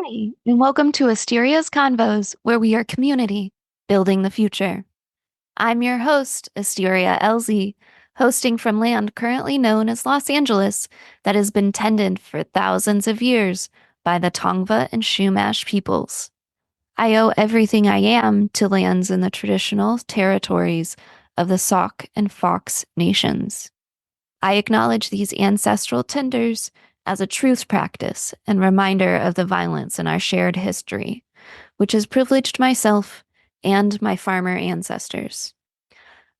Hi, and welcome to Asteria's Convos, where we are community, building the future. I'm your host, Asteria Elzea, hosting from land currently known as Los Angeles that has been tended for thousands of years by the Tongva and Chumash peoples. I owe everything I am to lands in the traditional territories of the Sauk and Fox nations. I acknowledge these ancestral tenders as a truth practice and reminder of the violence in our shared history, which has privileged myself and my farmer ancestors.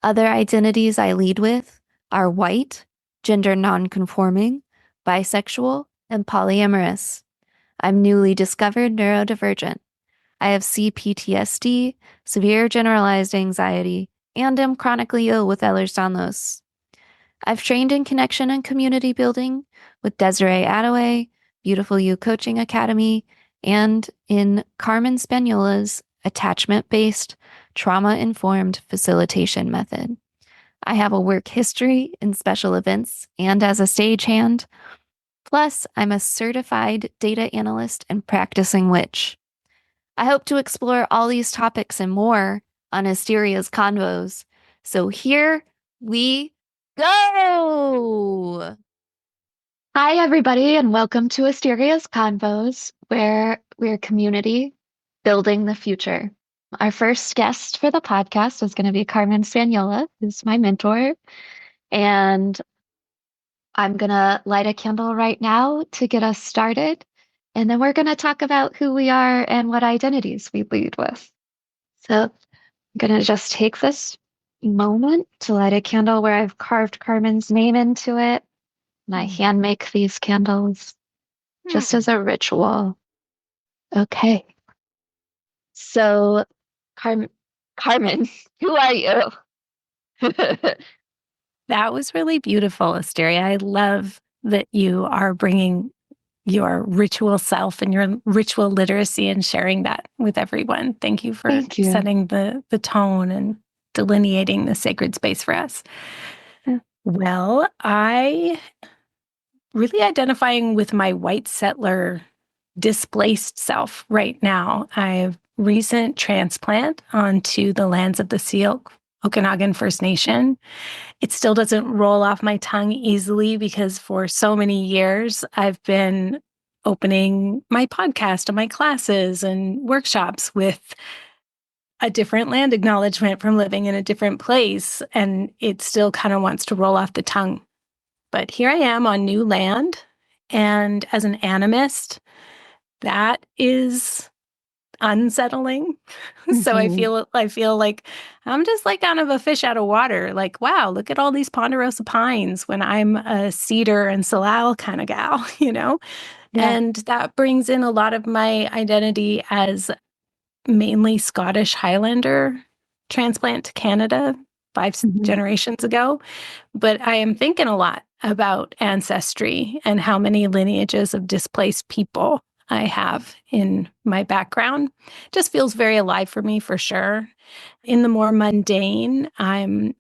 Other identities I lead with are white, gender nonconforming, bisexual, and polyamorous. I'm newly discovered neurodivergent. I have CPTSD, severe generalized anxiety, and am chronically ill with Ehlers-Danlos. I've trained in connection and community building with Desiree Attaway, Beautiful You Coaching Academy, and in Carmen Spagnola's attachment-based, trauma-informed facilitation method. I have a work history in special events and as a stagehand. Plus, I'm a certified data analyst and practicing witch. I hope to explore all these topics and more on Asteria's Convos. So here we go. Hi, everybody, and welcome to Asteria's Convos, where we're community building the future. Our first guest for the podcast is going to be Carmen Spagnola, who's my mentor. And I'm going to light a candle right now to get us started. And then we're going to talk about who we are and what identities we lead with. So I'm going to just take this moment to light a candle where I've carved Carmen's name into it. And I hand make these candles just as a ritual. Okay. So, Carmen, who are you? That was really beautiful, Asteria. I love that you are bringing your ritual self and your ritual literacy and sharing that with everyone. Thank you for Thank you. setting the tone and delineating the sacred space for us. Yeah. Well, I really identifying with my white settler displaced self right now. I have recent transplant onto the lands of the Seal Okanagan First Nation. It still doesn't roll off my tongue easily because for so many years I've been opening my podcast and my classes and workshops with a different land acknowledgement from living in a different place. And it still kind of wants to roll off the tongue. But here I am on new land. And as an animist, that is unsettling. So I feel like I'm just like kind of a fish out of water. Like, wow, look at all these ponderosa pines when I'm a cedar and salal kind of gal, Yeah. And that brings in a lot of my identity as mainly Scottish Highlander transplant to Canada 5 generations ago. But I am thinking a lot about ancestry and how many lineages of displaced people I have in my background. Just feels very alive for me, for sure. In the more mundane, I'm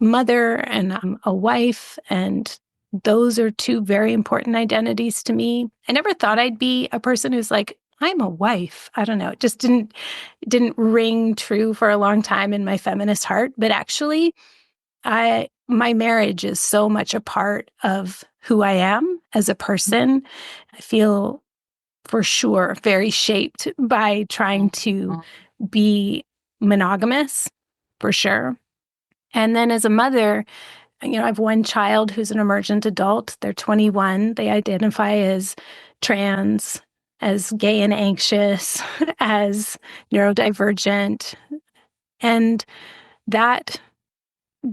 mother and I'm a wife, and those are two very important identities to me. I never thought I'd be a person who's like, I'm a wife. I don't know. It just didn't ring true for a long time in my feminist heart. But actually, my marriage is so much a part of who I am as a person. I feel for sure very shaped by trying to be monogamous, for sure. And then as a mother, I have one child who's an emergent adult. They're 21. They identify as trans, as gay and anxious, as neurodivergent. And that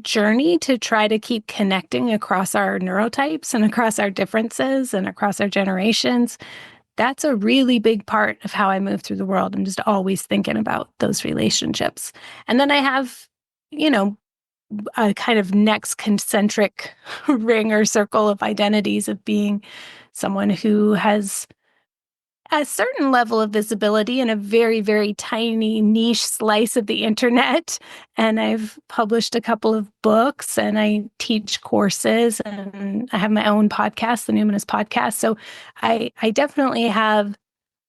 journey to try to keep connecting across our neurotypes and across our differences and across our generations, that's a really big part of how I move through the world. I'm just always thinking about those relationships. And then I have, a kind of next concentric ring or circle of identities of being someone who has a certain level of visibility in a very, very tiny niche slice of the internet. And I've published a couple of books and I teach courses and I have my own podcast, the Numinous Podcast. So I definitely have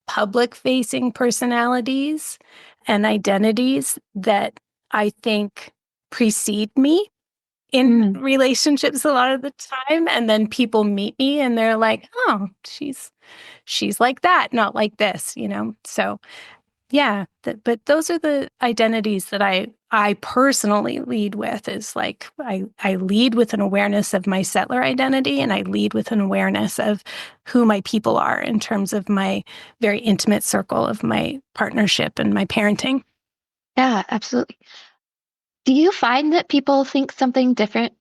public-facing personalities and identities that I think precede me in Mm. relationships a lot of the time. And then people meet me and they're like, oh, she's like that, not like this, So yeah, but those are the identities that I personally lead with. Is like I lead with an awareness of my settler identity, and I lead with an awareness of who my people are in terms of my very intimate circle of my partnership and my parenting. Yeah, absolutely. Do you find that people think something different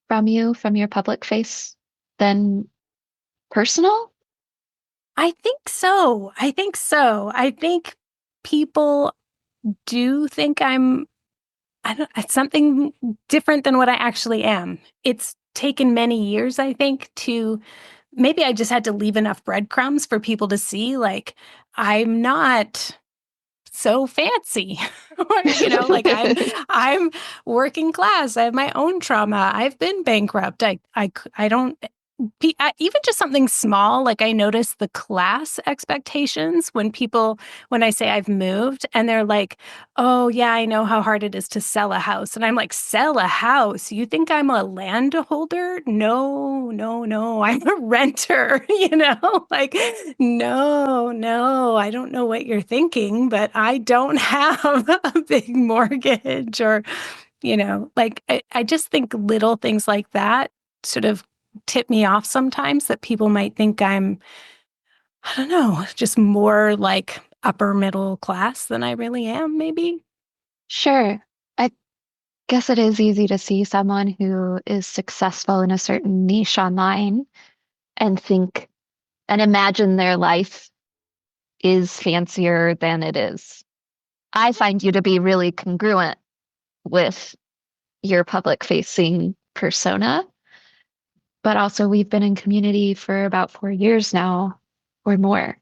from you, from your public face, than personal? I think so. I think so. I think people do think it's something different than what I actually am. It's taken many years, I think, to maybe I just had to leave enough breadcrumbs for people to see, like, I'm not so fancy. Or, like I'm working class. I have my own trauma. I've been bankrupt. I don't even just something small, like I notice the class expectations when I say I've moved and they're like, oh, yeah, I know how hard it is to sell a house. And I'm like, sell a house? You think I'm a landholder? No, no, no. I'm a renter, like, no, no, I don't know what you're thinking, but I don't have a big mortgage or, like I just think little things like that sort of tip me off sometimes that people might think I don't know, just more like upper middle class than I really am, maybe. Sure. I guess it is easy to see someone who is successful in a certain niche online and think and imagine their life is fancier than it is. I find you to be really congruent with your public facing persona, but also we've been in community for about 4 years now or more.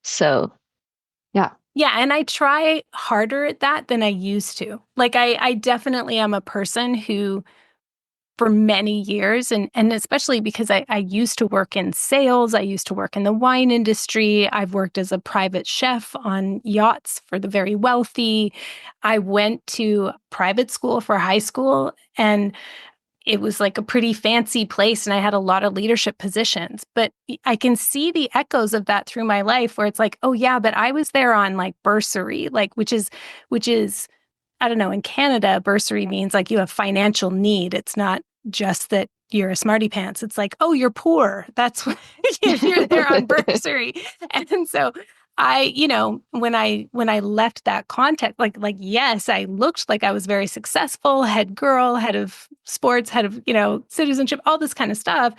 So, yeah. Yeah, and I try harder at that than I used to. Like I definitely am a person who for many years and especially because I used to work in sales, I used to work in the wine industry, I've worked as a private chef on yachts for the very wealthy. I went to private school for high school and it was like a pretty fancy place and I had a lot of leadership positions. But I can see the echoes of that through my life where it's like, oh yeah, but I was there on like bursary, like which is I don't know, in Canada, bursary means like you have financial need. It's not just that you're a smarty pants. It's like, oh, you're poor. That's what you're there on bursary. And so when I left that context, like yes, I looked like I was very successful, head girl, head of sports, head of, citizenship, all this kind of stuff.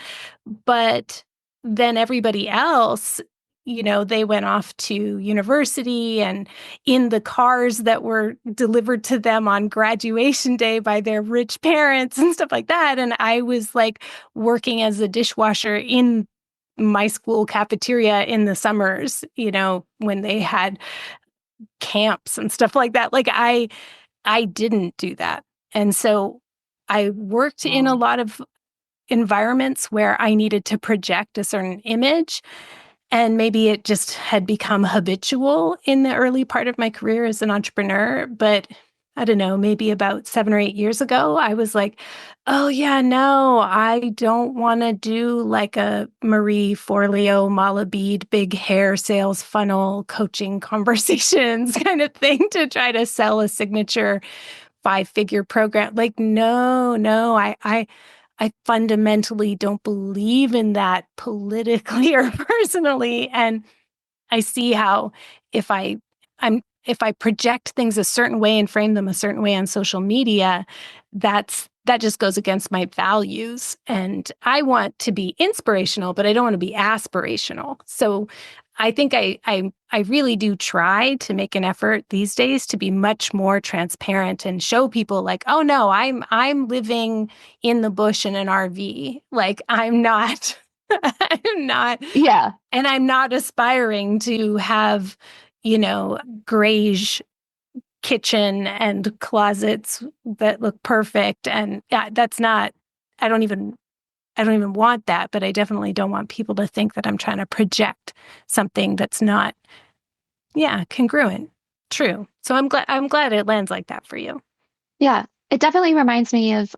But then everybody else, they went off to university and in the cars that were delivered to them on graduation day by their rich parents and stuff like that. And I was like working as a dishwasher in my school cafeteria in the summers, when they had camps and stuff like that. Like I didn't do that. And so I worked in a Oh. lot of environments where I needed to project a certain image. And maybe it just had become habitual in the early part of my career as an entrepreneur. But I don't know, maybe about 7 or 8 years ago, I was like, oh, yeah, no, I don't want to do like a Marie Forleo, Malabid, big hair sales funnel coaching conversations kind of thing to try to sell a signature 5-figure program. Like, no, no, I fundamentally don't believe in that politically or personally. And I see how if if I project things a certain way and frame them a certain way on social media, that just goes against my values. And I want to be inspirational, but I don't want to be aspirational. So I think I really do try to make an effort these days to be much more transparent and show people like, oh no, I'm living in the bush in an RV. Like I'm not I'm not Yeah. and I'm not aspiring to have, grayish kitchen and closets that look perfect. And yeah, that's not, I don't even, I don't even want that, but I definitely don't want people to think that I'm trying to project something that's not, congruent. True. So I'm glad it lands like that for you. Yeah, it definitely reminds me of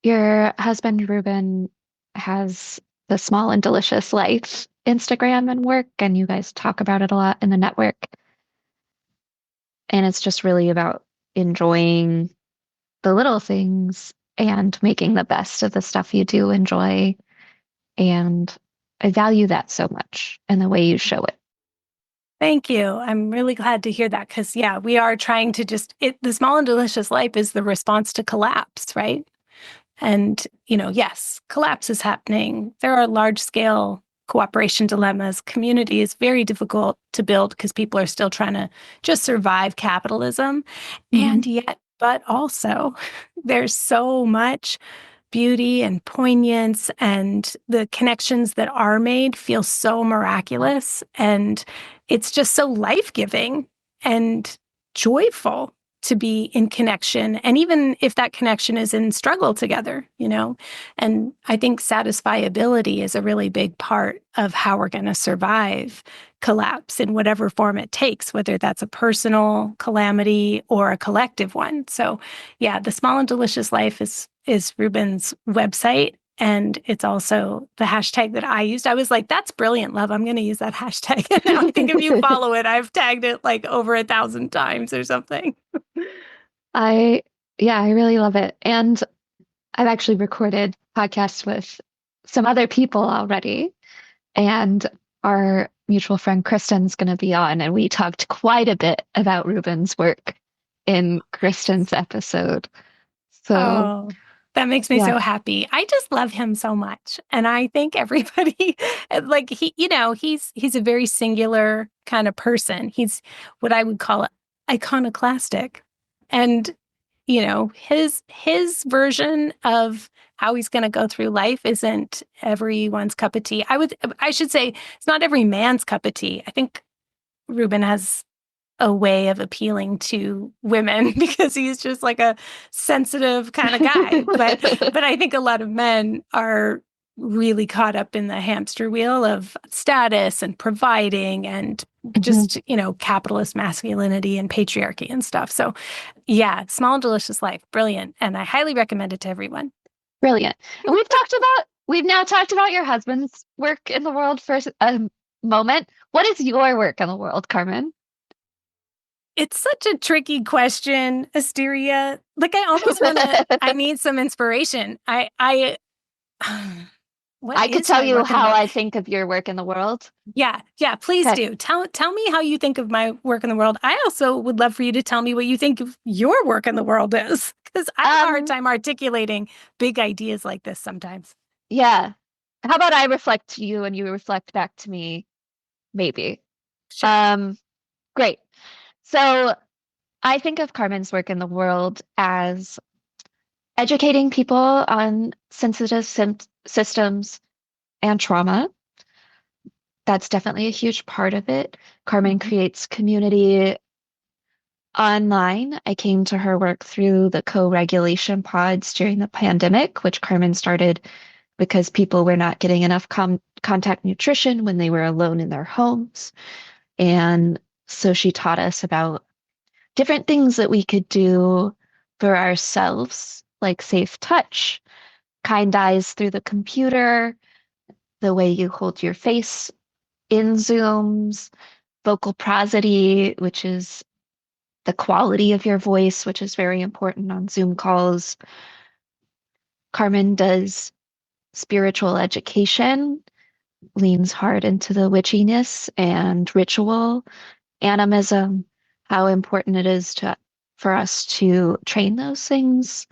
your husband, Ruben, has the Small and Delicious Life Instagram and work, and you guys talk about it a lot in the network. And it's just really about enjoying the little things and making the best of the stuff you do enjoy. And I value that so much and the way you show it. Thank you. I'm really glad to hear that because, yeah, we are trying to the small and delicious life is the response to collapse, right? And, yes, collapse is happening. There are large scale cooperation dilemmas. Community is very difficult to build because people are still trying to just survive capitalism. Mhm. And yet, but also, there's so much beauty and poignance, and the connections that are made feel so miraculous. And it's just so life giving and joyful to be in connection. And even if that connection is in struggle together, and I think satisfiability is a really big part of how we're going to survive collapse in whatever form it takes, whether that's a personal calamity or a collective one. So yeah, the small and delicious life is Ruben's website. And it's also the hashtag that I used. I was like, that's brilliant, love. I'm going to use that hashtag. And now I think if you follow it, I've tagged it like over 1,000 times or something. I, yeah, I really love it. And I've actually recorded podcasts with some other people already. And our mutual friend Kristen's going to be on, and we talked quite a bit about Ruben's work in Kristen's episode. So, Oh, that makes me yeah. so happy. I just love him so much. And I think everybody like he's a very singular kind of person. He's what I would call iconoclastic. And his version of how he's going to go through life isn't everyone's cup of tea. I should say it's not every man's cup of tea. I think Ruben has a way of appealing to women because he's just like a sensitive kind of guy. But I think a lot of men are really caught up in the hamster wheel of status and providing and Mhm. just, capitalist masculinity and patriarchy and stuff. So yeah, small and delicious life. Brilliant. And I highly recommend it to everyone. Brilliant. And we've now talked about your husband's work in the world for a moment. What is your work in the world, Carmen? It's such a tricky question, Asteria. Like I need some inspiration. What I could is tell my you work in the how world? I think of your work in the world. Yeah, please Okay. do. Tell me how you think of my work in the world. I also would love for you to tell me what you think of your work in the world is, because I have a hard Um, time articulating big ideas like this sometimes. yeah. How about I reflect to you and you reflect back to me, maybe. Sure. Um, great. So I think of Carmen's work in the world as educating people on sensitive systems and trauma. That's definitely a huge part of it. Carmen Mhm. creates community online. I came to her work through the co-regulation pods during the pandemic, which Carmen started because people were not getting enough contact nutrition when they were alone in their homes. And so she taught us about different things that we could do for ourselves, like safe touch, kind eyes through the computer, the way you hold your face in Zooms, vocal prosody, which is the quality of your voice, which is very important on Zoom calls. Carmen does spiritual education, leans hard into the witchiness and ritual, animism, how important it is to for us to train those things.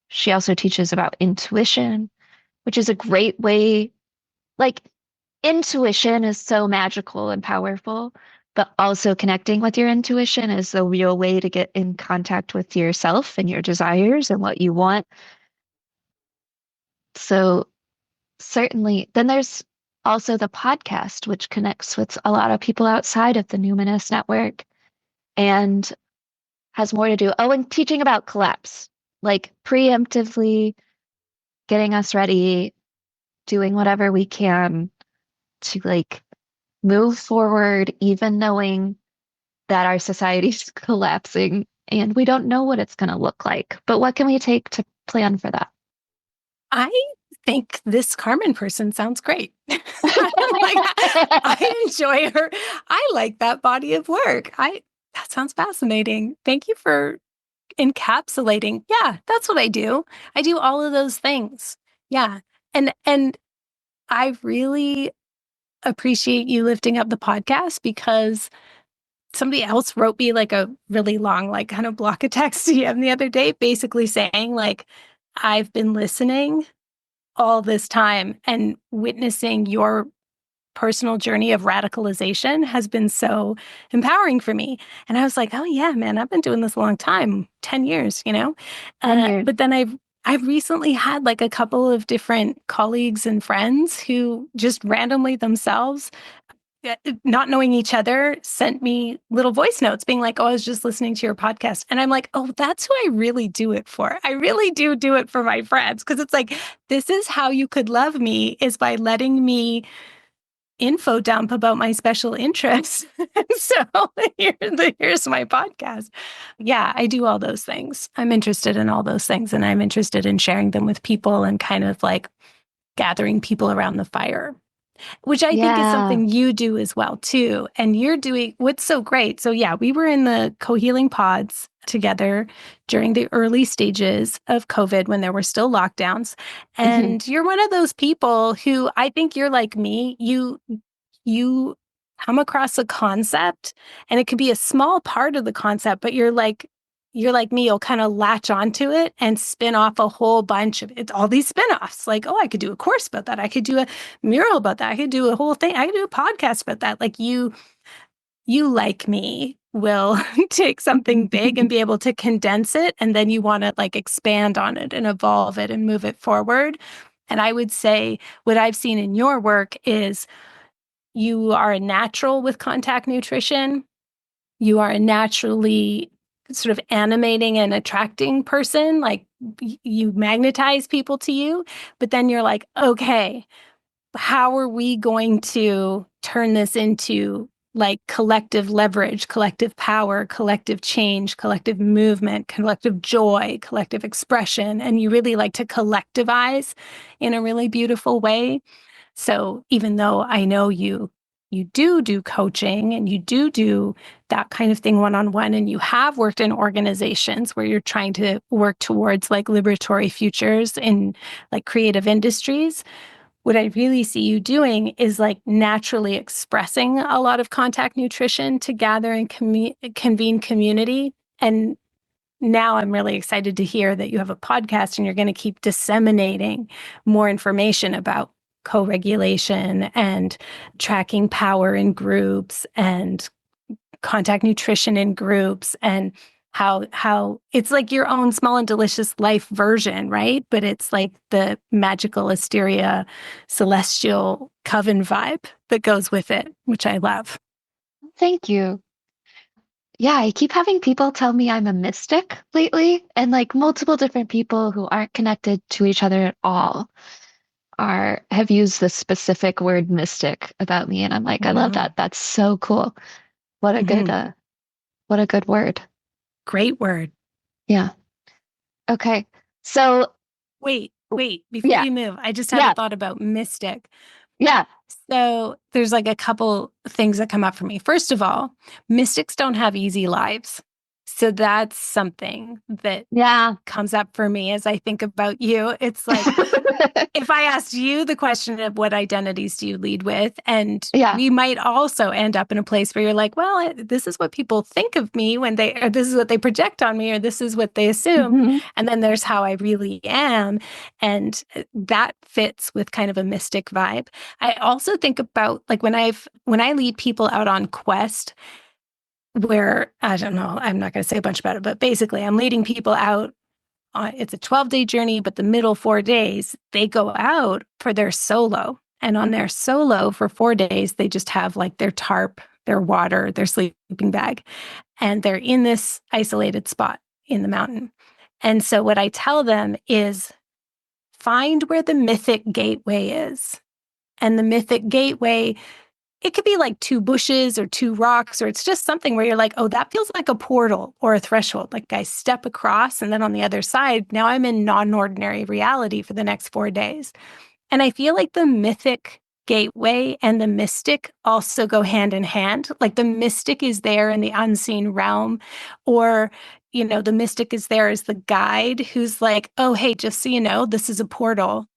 She also teaches about intuition, which is a great way, like intuition is so magical and powerful, but also connecting with your intuition is the real way to get in contact with yourself and your desires and what you want. So certainly, then there's also the podcast, which connects with a lot of people outside of the Numinous network and has more to do. Oh, and teaching about collapse, like preemptively getting us ready. doing whatever we can to like move forward, even knowing that our society's collapsing and we don't know what it's going to look like. But what can we take to plan for that? I think this Carmen person sounds great. Like, I enjoy her. I like that body of work. That sounds fascinating. Thank you for encapsulating. Yeah, that's what I do. I do all of those things. Yeah. And I really appreciate you lifting up the podcast because somebody else wrote me like a really long, like kind of block of text DM the other day, basically saying like, I've been listening all this time and witnessing your personal journey of radicalization has been so empowering for me. And I was like, oh yeah, man, I've been doing this a long time, 10 years, you know? 10 years. But then I've recently had like a couple of different colleagues and friends who just randomly themselves, not knowing each other, sent me little voice notes being like, oh, I was just listening to your podcast. And I'm like, oh, that's who I really do it for. I really do it for my friends. Cause it's like, this is how you could love me is by letting me info dump about my special interests. So here's my podcast. Yeah, I do all those things. I'm interested in all those things and I'm interested in sharing them with people and kind of like gathering people around the fire, which I think is Yeah. something you do as well too. And you're doing what's so great. So yeah, we were in the co-healing pods together during the early stages of COVID when there were still lockdowns. Mhm. And you're one of those people who I think you're like me. You come across a concept and it could be a small part of the concept, but you're like me, you'll kind of latch onto it and spin off a whole bunch of it, all these spin-offs. Like, oh, I could do a course about that. I could do a mural about that. I could do a whole thing. I could do a podcast about that. Like you like me will take something big and be able to condense it. And then you want to like expand on it and evolve it and move it forward. And I would say what I've seen in your work is you are a natural with contact nutrition. You are a naturally sort of animating and attracting person. Like you magnetize people to you, but then you're like, okay, how are we going to turn this into like collective leverage, collective power, collective change, collective movement, collective joy, collective expression? And you really like to collectivize in a really beautiful way. So even though I know you do coaching and you do that kind of thing one-on-one, and you have worked in organizations where you're trying to work towards like liberatory futures in like creative industries, what I really see you doing is like naturally expressing a lot of contact nutrition to gather and convene community. And now I'm really excited to hear that you have a podcast and you're going to keep disseminating more information about co-regulation and tracking power in groups and contact nutrition in groups and how it's like your own small and delicious life version, right? But it's like the magical Asteria celestial coven vibe that goes with it, which I love. Thank you. Yeah, I keep having people tell me I'm a mystic lately, and like multiple different people who aren't connected to each other at all are have used this specific word mystic about me, and I'm like, I love Mm-hmm. that. That's so cool. What a good Mm-hmm. what a good word. Great word. Yeah. Okay. So, Wait, before yeah, you move, I just had a yeah, thought about mystic. yeah, So there's like a couple things that come up for me. First of all, mystics don't have easy lives. So that's something that yeah. comes up for me as I think about you. It's like, if I asked you the question of what identities do you lead with, and Yeah. we might also end up in a place where you're like, well, this is what people think of me when or this is what they project on me, or this is what they assume. Hmm. And then there's how I really am. And that fits with kind of a mystic vibe. I also think about like when I lead people out on quest, where I don't know, I'm not going to say a bunch about it, but basically I'm leading people out it's a 12-day journey, but the middle 4 days, they go out for their solo. And on their solo for 4 days, they just have like their tarp, their water, their sleeping bag. And they're in this isolated spot in the mountain. And so what I tell them is find where the mythic gateway is. And the mythic gateway, it could be like two bushes or two rocks, or it's just something where you're like, oh, that feels like a portal or a threshold. Like I step across, and then on the other side, now I'm in non-ordinary reality for the next 4 days. And I feel like the mythic gateway and the mystic also go hand in hand. Like the mystic is there in the unseen realm, or, the mystic is there as the guide who's like, oh, hey, just so you know, this is a portal.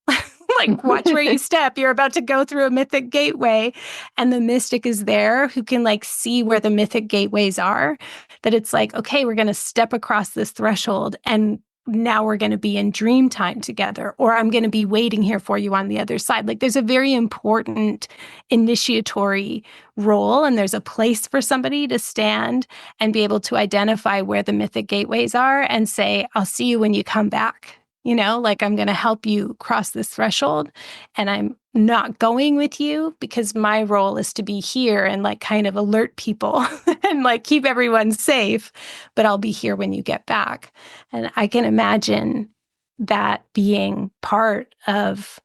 Like, watch where you step. You're about to go through a mythic gateway. And the mystic is there who can like see where the mythic gateways are. That it's like, okay, we're going to step across this threshold, and now we're going to be in dream time together, or I'm going to be waiting here for you on the other side. Like there's a very important initiatory role, and there's a place for somebody to stand and be able to identify where the mythic gateways are and say, I'll see you when you come back. Like I'm going to help you cross this threshold, and I'm not going with you because my role is to be here and like kind of alert people and like keep everyone safe, but I'll be here when you get back. And I can imagine that being part of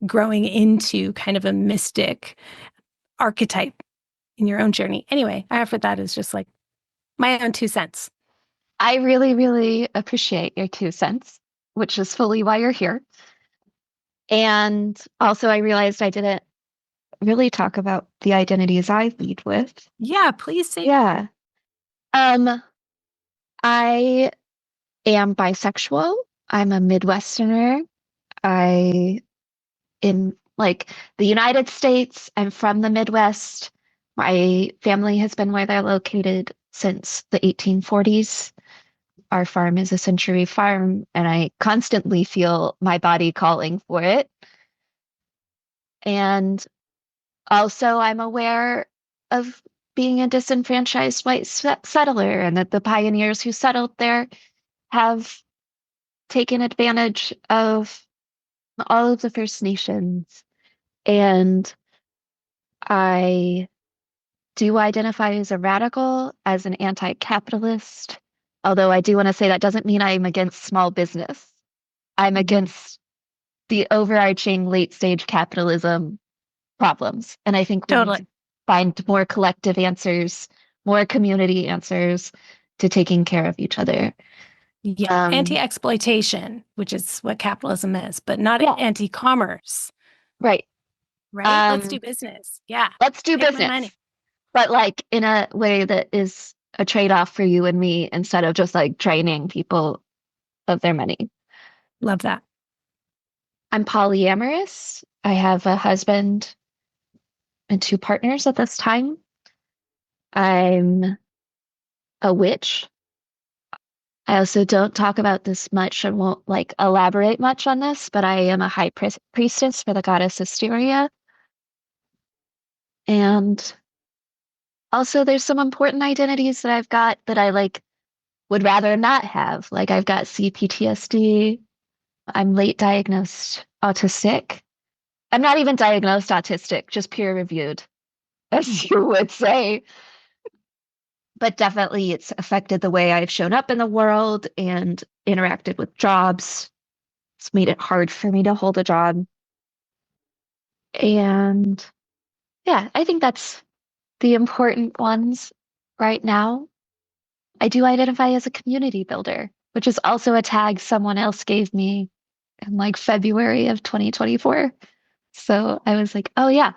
growing into kind of a mystic archetype in your own journey. Anyway, I offer that as just like my own 2 cents. I really, really appreciate your 2 cents, which is fully why you're here. And also, I realized I didn't really talk about the identities I lead with. Yeah, please say. Yeah. I am bisexual. I'm a Midwesterner. In like the United States, I'm from the Midwest. My family has been where they're located since the 1840s. Our farm is a century farm, and I constantly feel my body calling for it. And also, I'm aware of being a disenfranchised white settler, and that the pioneers who settled there have taken advantage of all of the First Nations. And I do identify as a radical, as an anti-capitalist, although I do want to say that doesn't mean I'm against small business. I'm against the overarching late stage capitalism problems. And I think we need to find more collective answers, more community answers to taking care of each other. Yeah, anti-exploitation, which is what capitalism is, but not anti-commerce. Right. Right? Let's do business. Yeah. Let's do Take business. my money. But like in a way that is a trade-off for you and me, instead of just like draining people of their money. Love that. I'm polyamorous. I have a husband and 2 partners at this time. I'm a witch. I also don't talk about this much and won't like elaborate much on this, but I am a high priestess for the goddess Asteria. And also there's some important identities that I've got that I like would rather not have. Like I've got CPTSD. I'm late diagnosed autistic. I'm not even diagnosed autistic, just peer reviewed, as you would say. But definitely it's affected the way I've shown up in the world and interacted with jobs. It's made it hard for me to hold a job. And yeah, I think that's the important ones right now. I do identify as a community builder, which is also a tag someone else gave me in like February of 2024. So I was like, oh yeah,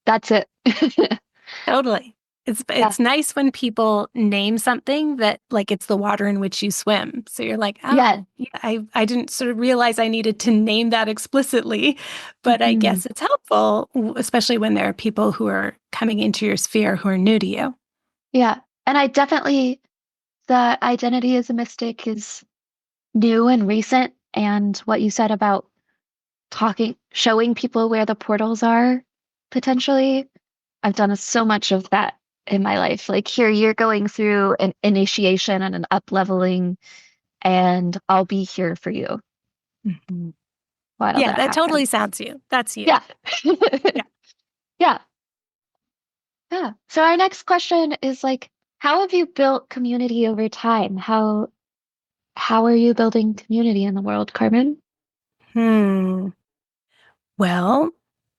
that's it. Totally. It's nice when people name something that like it's the water in which you swim. So you're like, oh, yeah, I didn't sort of realize I needed to name that explicitly, but I guess it's helpful, especially when there are people who are coming into your sphere who are new to you. Yeah. And I definitely, the identity as a mystic is new and recent. And what you said about showing people where the portals are potentially, I've done so much of that in my life. Like here, you're going through an initiation and an up leveling, and I'll be here for you. Mm-hmm. Yeah, that totally sounds you. That's you. Yeah. Yeah. Yeah. So our next question is like, how have you built community over time? How are you building community in the world, Carmen? Hmm. Well,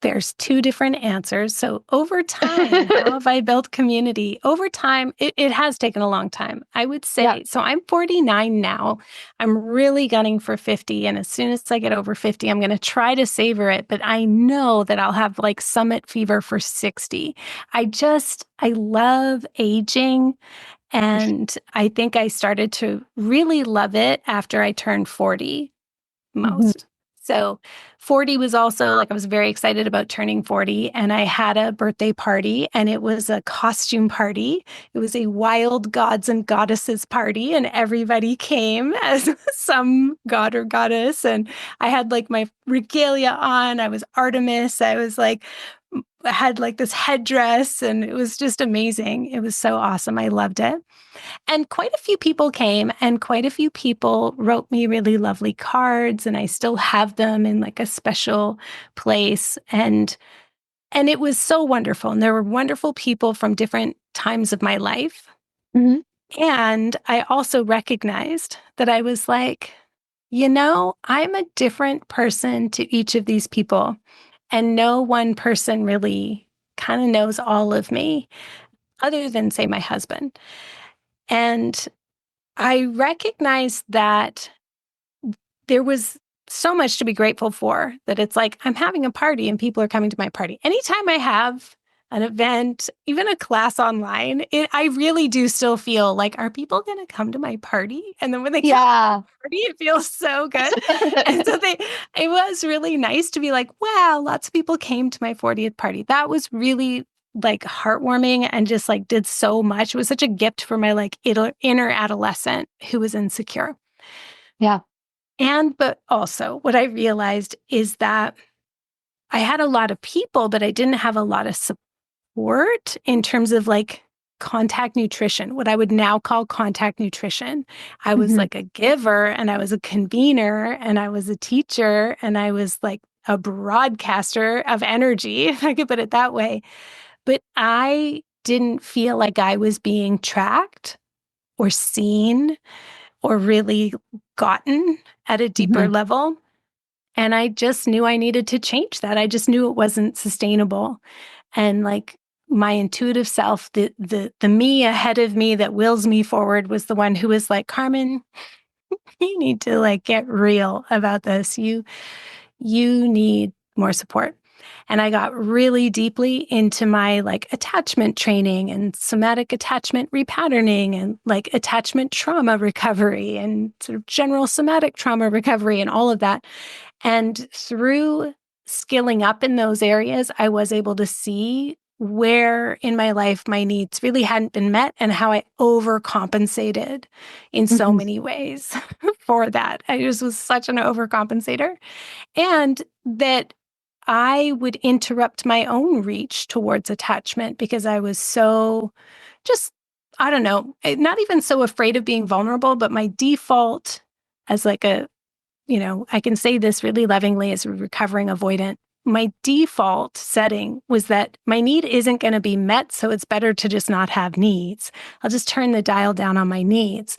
there's two different answers. So over time, how have I built community? Over time, it has taken a long time. I would Yeah. say, so I'm 49 now. I'm really gunning for 50. And as soon as I get over 50, I'm going to try to savor it. But I know that I'll have like summit fever for 60. I love aging. And I think I started to really love it after I turned 40 Hmm. most. So 40 was also like I was very excited about turning 40 and I had a birthday party and it was a costume party. It was a wild gods and goddesses party and everybody came as some god or goddess and I had like my regalia on. I was Artemis. I was like I had like this headdress and it was just amazing. It was so awesome. I loved it. And quite a few people came and quite a few people wrote me really lovely cards and I still have them in like a special place and it was so wonderful and there were wonderful people from different times of my life. Hmm. And I also recognized that I was like, I'm a different person to each of these people and no one person really kind of knows all of me other than say my husband. And I recognized that there was so much to be grateful for that it's like I'm having a party and people are coming to my party. Anytime I have an event, even a class online, I really do still feel like, are people going to come to my party? And then when they come to Yeah. my party, it feels so good. And so it was really nice to be like, wow, lots of people came to my 40th party. That was really like heartwarming and just like did so much. It was such a gift for my like inner adolescent who was insecure. Yeah. But also what I realized is that I had a lot of people, but I didn't have a lot of support in terms of like contact nutrition, what I would now call contact nutrition. I was Hmm. like a giver and I was a convener and I was a teacher and I was like a broadcaster of energy, if I could put it that way. But I didn't feel like I was being tracked or seen or really gotten at a deeper Hmm. level. And I just knew I needed to change that. I just knew it wasn't sustainable. And like my intuitive self, the me ahead of me that wills me forward was the one who was like, Carmen, you need to like get real about this. You need more support. And I got really deeply into my like attachment training and somatic attachment repatterning and like attachment trauma recovery and sort of general somatic trauma recovery and all of that. And through skilling up in those areas, I was able to see where in my life my needs really hadn't been met and how I overcompensated in so Hmm. many ways for that. I just was such an overcompensator. And that I would interrupt my own reach towards attachment because I was so just, I don't know, not even so afraid of being vulnerable, but my default as like I can say this really lovingly as a recovering avoidant. My default setting was that my need isn't going to be met, so it's better to just not have needs. I'll just turn the dial down on my needs.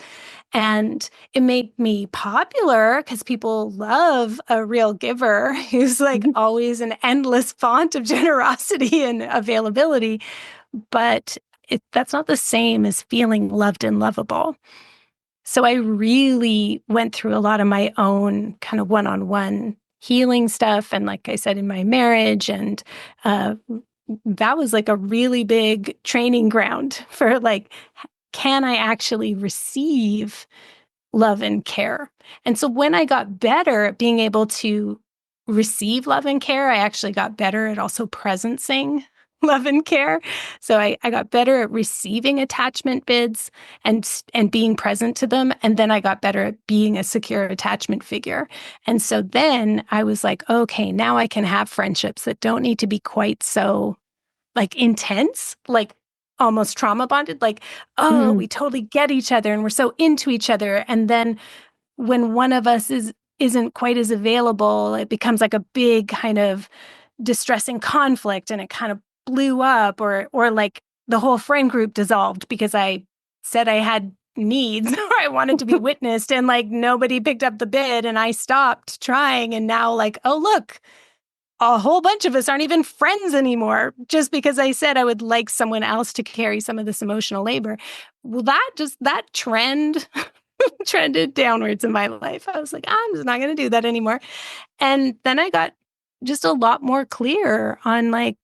And it made me popular because people love a real giver who's like always an endless font of generosity and availability. But that's not the same as feeling loved and lovable. So I really went through a lot of my own kind of one-on-one healing stuff. And like I said, in my marriage, and uh, that was like a really big training ground for like, can I actually receive love and care? And so when I got better at being able to receive love and care, I actually got better at also presencing love and care. So I got better at receiving attachment bids and being present to them. And then I got better at being a secure attachment figure. And so then I was like, okay, now I can have friendships that don't need to be quite so like intense, like almost trauma bonded, like, oh, Hmm. we totally get each other and we're so into each other. And then when one of us isn't quite as available, it becomes like a big kind of distressing conflict and it kind of blew up or like the whole friend group dissolved because I said I had needs or I wanted to be witnessed, and like nobody picked up the bid and I stopped trying. And now like, oh, look, a whole bunch of us aren't even friends anymore just because I said I would like someone else to carry some of this emotional labor. Well, that trend trended downwards in my life. I was like, I'm just not going to do that anymore. And then I got just a lot more clear on like,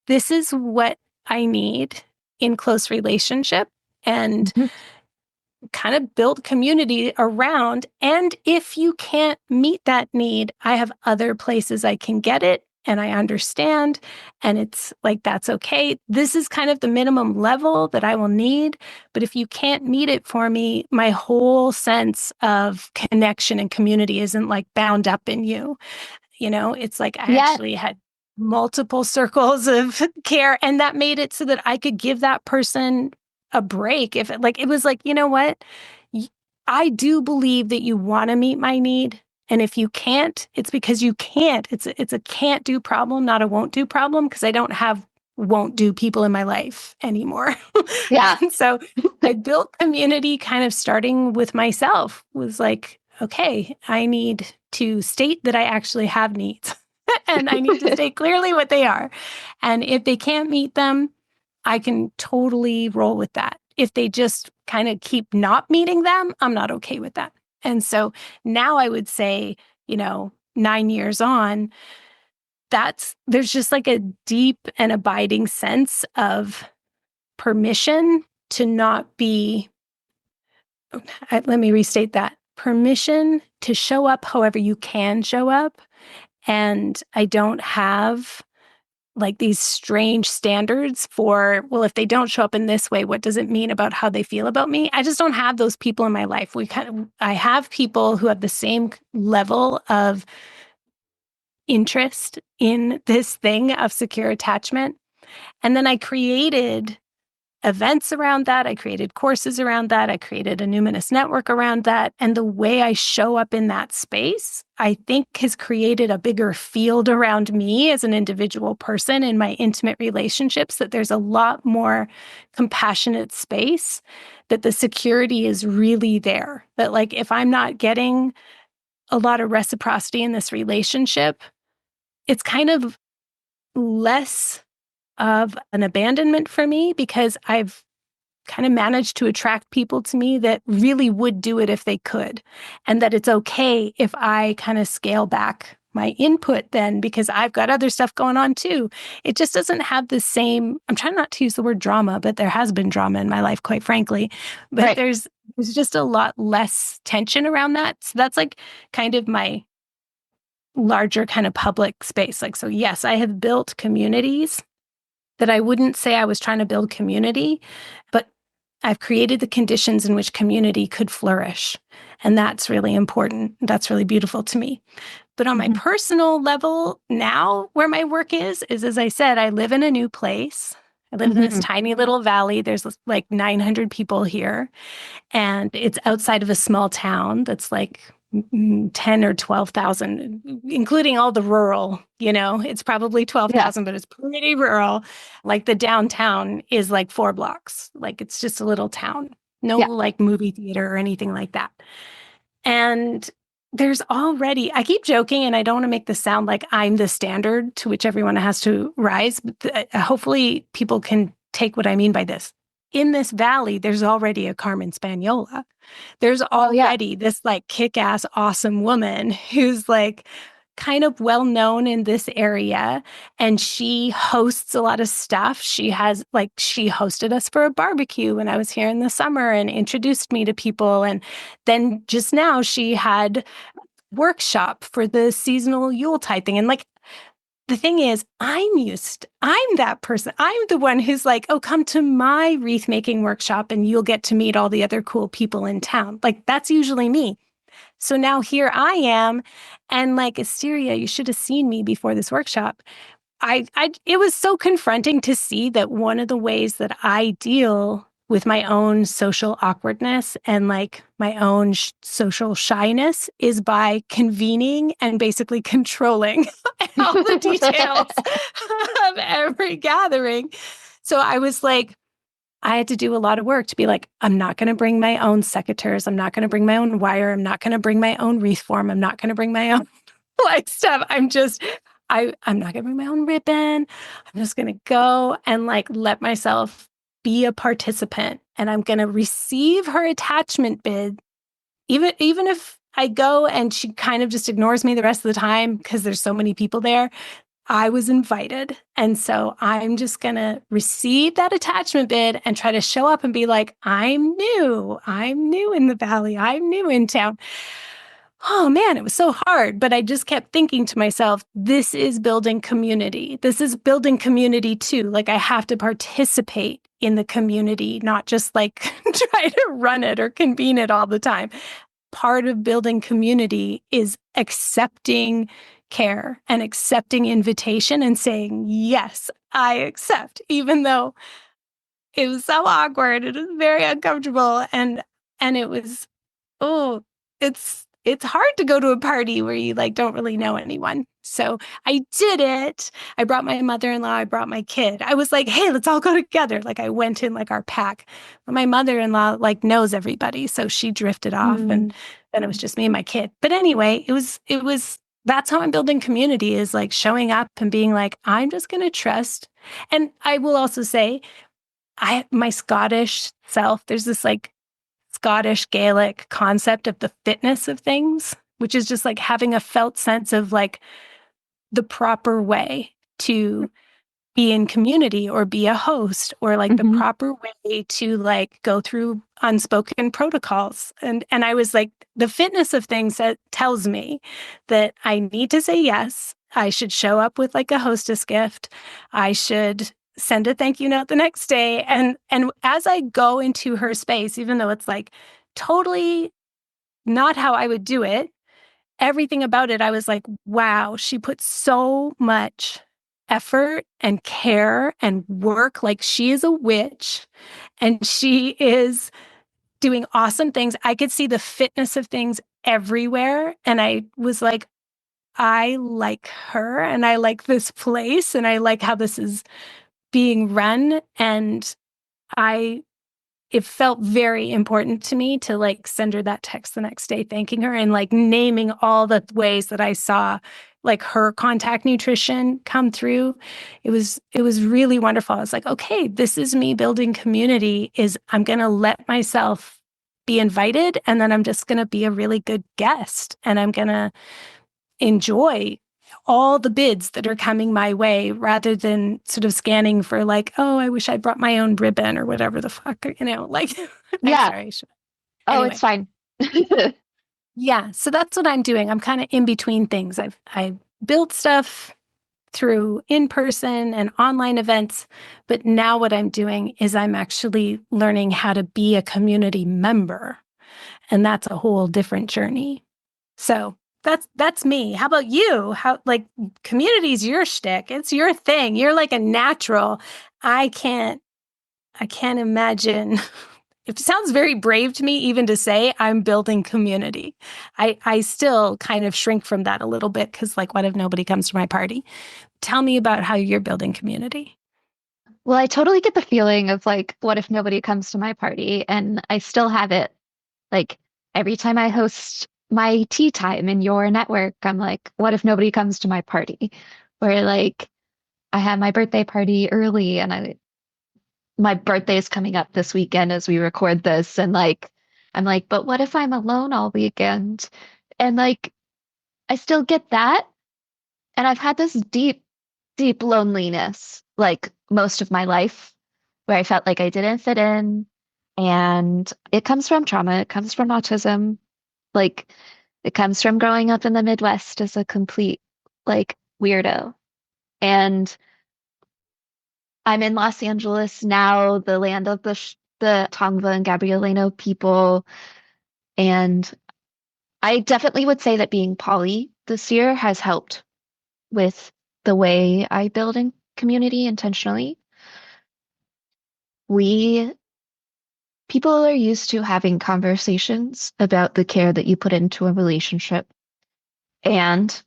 this is what I need in close relationship, and kind of build community around. And if you can't meet that need, I have other places I can get it. And I understand. And it's like, that's okay. This is kind of the minimum level that I will need. But if you can't meet it for me, my whole sense of connection and community isn't like bound up in you. You know, it's like I Yes. actually had multiple circles of care, and that made it so that I could give that person a break. If like it was like, you know what? I do believe that you want to meet my need. And if you can't, it's because you can't. It's a can't do problem, not a won't do problem, because I don't have won't do people in my life anymore. Yeah. And so I built community kind of starting with myself, was like, okay, I need to state that I actually have needs and I need to state clearly what they are. And if they can't meet them, I can totally roll with that. If they just kind of keep not meeting them, I'm not okay with that. And so now I would say, 9 years on, there's just like a deep and abiding sense of permission to not be, let me restate that, permission to show up however you can show up. And I don't have like these strange standards for, well, if they don't show up in this way, what does it mean about how they feel about me? I just don't have those people in my life. I have people who have the same level of interest in this thing of secure attachment. And then I created events around that. I created courses around that. I created a numinous network around that. And the way I show up in that space, I think has created a bigger field around me as an individual person in my intimate relationships, that there's a lot more compassionate space, that the security is really there. That like, if I'm not getting a lot of reciprocity in this relationship, it's kind of less of an abandonment for me, because I've kind of managed to attract people to me that really would do it if they could. And that it's okay if I kind of scale back my input then, because I've got other stuff going on too. It just doesn't have the same, I'm trying not to use the word drama, but there has been drama in my life, quite frankly. But Right. there's just a lot less tension around that. So that's like kind of my larger kind of public space. Like, so yes, I have built communities that I wouldn't say I was trying to build community, but I've created the conditions in which community could flourish. And that's really important. That's really beautiful to me. But on my personal level now, where my work is as I said, I live in a new place. I live in this tiny little valley. There's like 900 people here. And it's outside of a small town that's like 10 or 12,000, including all the rural, it's probably 12,000, but it's pretty rural. Like the downtown is like 4 blocks. Like it's just a little town, no Yeah. like movie theater or anything like that. And there's already, I keep joking, and I don't want to make this sound like I'm the standard to which everyone has to rise, but hopefully people can take what I mean by this. In this valley, there's already a Carmen Spagnola. There's already this like kick-ass awesome woman who's like kind of well known in this area, and she hosts a lot of stuff. She hosted us for a barbecue when I was here in the summer and introduced me to people. And then just now she had workshop for the seasonal Yuletide thing. And like, the thing is, I'm that person. I'm the one who's like, oh, come to my wreath making workshop and you'll get to meet all the other cool people in town. Like, that's usually me. So now here I am. And like, Asteria, you should have seen me before this workshop. It was so confronting to see that one of the ways that I deal with my own social awkwardness and like my own social shyness is by convening and basically controlling all the details of every gathering. So I was like, I had to do a lot of work to be like, I'm not going to bring my own secateurs. I'm not going to bring my own wire. I'm not going to bring my own wreath form. I'm not going to bring my own like stuff. I'm not going to bring my own ribbon. I'm just going to go and like let myself be a participant, and I'm going to receive her attachment bid. Even if I go and she kind of just ignores me the rest of the time because there's so many people there, I was invited. And so I'm just going to receive that attachment bid and try to show up and be like, I'm new. I'm new in the valley. I'm new in town. Oh man, it was so hard. But I just kept thinking to myself, this is building community. This is building community too. Like I have to participate in the community, not just like try to run it or convene it all the time. Part of building community is accepting care and accepting invitation and saying, yes, I accept, even though it was so awkward. It was very uncomfortable. And it was, oh, it's hard to go to a party where you like don't really know anyone. So I did it. I brought my mother-in-law, I brought my kid. I was like, hey, let's all go together. Like I went in like our pack. But my mother-in-law like knows everybody. So she drifted off and then it was just me and my kid. But anyway, it was that's how I'm building community, is like showing up and being like, I'm just gonna trust. And I will also say, my Scottish self, there's this like Scottish Gaelic concept of the fitness of things, which is just like having a felt sense of like the proper way to be in community or be a host, or like the proper way to like go through unspoken protocols. And I was like, the fitness of things that tells me that I need to say yes. I should show up with like a hostess gift. I should send a thank you note the next day. And as I go into her space, even though it's like totally not how I would do it, everything about it, I was like, wow, she put so much effort and care and work. Like she is a witch and she is doing awesome things. I could see the fitness of things everywhere. And I was like, I like her and I like this place and I like how this is being run. And it felt very important to me to like send her that text the next day, thanking her and like naming all the ways that I saw like her contact nutrition come through. It was really wonderful. I was like, okay, this is me building community. Is I'm going to let myself be invited, and then I'm just going to be a really good guest, and I'm going to enjoy all the bids that are coming my way, rather than sort of scanning for like, oh, I wish I brought my own ribbon or whatever the fuck, like, I'm Yeah. sorry. Oh, Anyway, it's fine. yeah. So that's what I'm doing. I'm kind of in between things. I've built stuff through in-person and online events, but now what I'm doing is I'm actually learning how to be a community member. And that's a whole different journey. So that's me. How about you? How, like, community's your shtick. It's your thing. You're like a natural. I can't imagine. It sounds very brave to me even to say I'm building community. I still kind of shrink from that a little bit because, like, what if nobody comes to my party? Tell me about how you're building community. Well, I totally get the feeling of like, what if nobody comes to my party? And I still have it. Like every time I host my tea time in your network, I'm like, what if nobody comes to my party? Where like I had my birthday party early and my birthday is coming up this weekend as we record this. And like, I'm like, but what if I'm alone all weekend? And like, I still get that. And I've had this deep, deep loneliness like most of my life where I felt like I didn't fit in. And it comes from trauma, it comes from autism, like it comes from growing up in the Midwest as a complete like weirdo. And I'm in Los Angeles now, the land of the Tongva and Gabrielino people. And I definitely would say that being poly this year has helped with the way I build in community intentionally. We People are used to having conversations about the care that you put into a relationship, and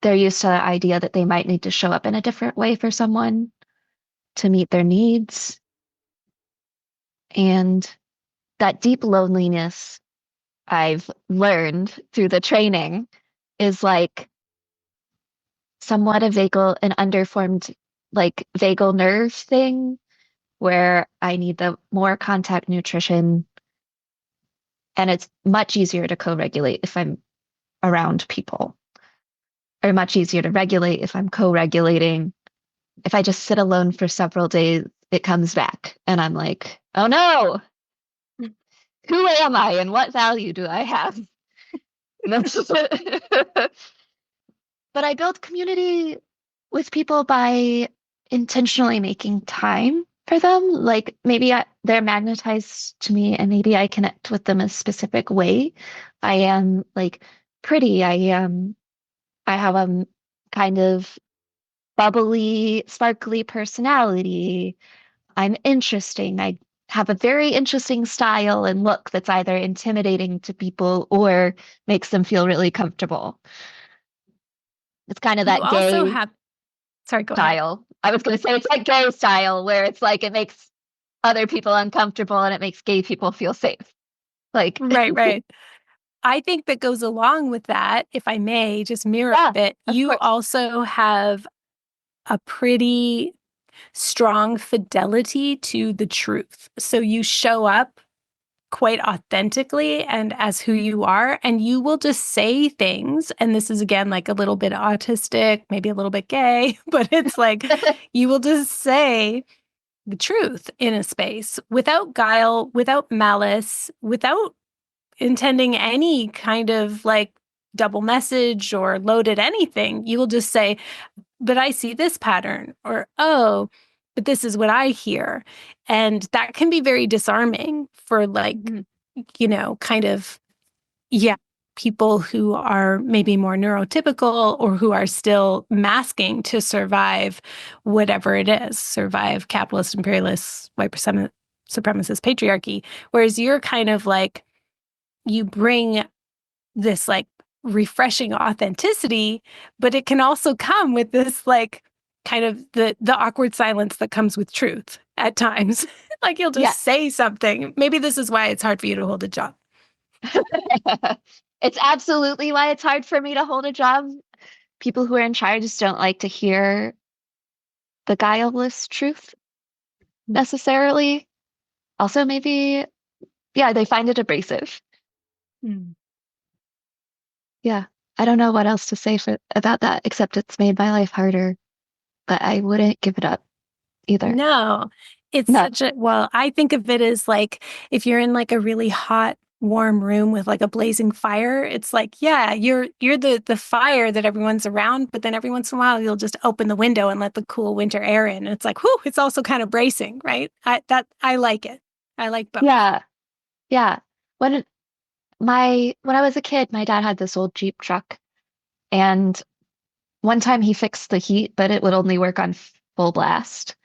they're used to the idea that they might need to show up in a different way for someone to meet their needs. And that deep loneliness I've learned through the training is like somewhat a vagal, an underformed, like vagal nerve thing where I need the more contact nutrition. And it's much easier to co-regulate if I'm around people, or much easier to regulate if I'm co-regulating. If I just sit alone for several days, it comes back. And I'm like, oh no, who am I and what value do I have? But I build community with people by intentionally making time for them. Like maybe they're magnetized to me and maybe I connect with them a specific way. I am like pretty. I have a kind of bubbly, sparkly personality. I'm interesting. I have a very interesting style and look that's either intimidating to people or makes them feel really comfortable. It's kind of You that also gay have, sorry, go ahead. style. I was going to say it's like gay style where it's like it makes other people uncomfortable and it makes gay people feel safe. Like, Right, right. I think that goes along with that, if I may just mirror a yeah, bit, of you course. also have a pretty strong fidelity to the truth. So you show up quite authentically and as who you are, and you will just say things. And this is again like a little bit autistic, maybe a little bit gay, but it's like you will just say the truth in a space without guile, without malice, without intending any kind of like double message or loaded anything. You will just say, but I see this pattern, or, oh, but this is what I hear. And that can be very disarming for like, Mhm. kind of, yeah, people who are maybe more neurotypical or who are still masking to survive whatever it is, survive capitalist, imperialist, white supremacist patriarchy. Whereas you're kind of like, you bring this like refreshing authenticity, but it can also come with this like kind of the awkward silence that comes with truth at times. Like you'll Yeah. just say something. Maybe this is why it's hard for you to hold a job. It's absolutely why it's hard for me to hold a job. People who are in charge just don't like to hear the guileless truth necessarily. Also, maybe, yeah, they find it abrasive. Mm. Yeah. I don't know what else to say about that, except it's made my life harder, but I wouldn't give it up either. No, it's No. such a, well, I think of it as like if you're in like a really hot, warm room with like a blazing fire, it's like, yeah, you're the fire that everyone's around, but then every once in a while you'll just open the window and let the cool winter air in. And it's like, whew, it's also kind of bracing, right? I like it. I like both. Yeah. Yeah. When when I was a kid, my dad had this old Jeep truck, and one time he fixed the heat, but it would only work on full blast.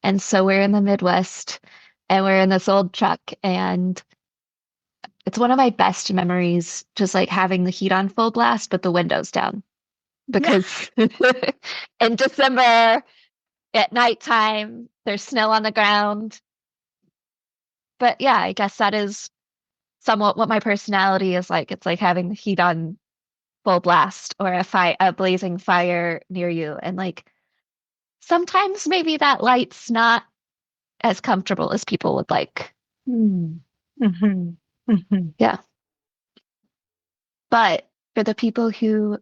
And so we're in the Midwest and we're in this old truck, and it's one of my best memories, just like having the heat on full blast, but the windows down. Yeah. Because in December at nighttime, there's snow on the ground. But yeah, I guess that is somewhat what my personality is like. It's like having the heat on full blast or a blazing fire near you. And like sometimes maybe that light's not as comfortable as people would like. Mm. Hmm. Hmm. Yeah. But for the people who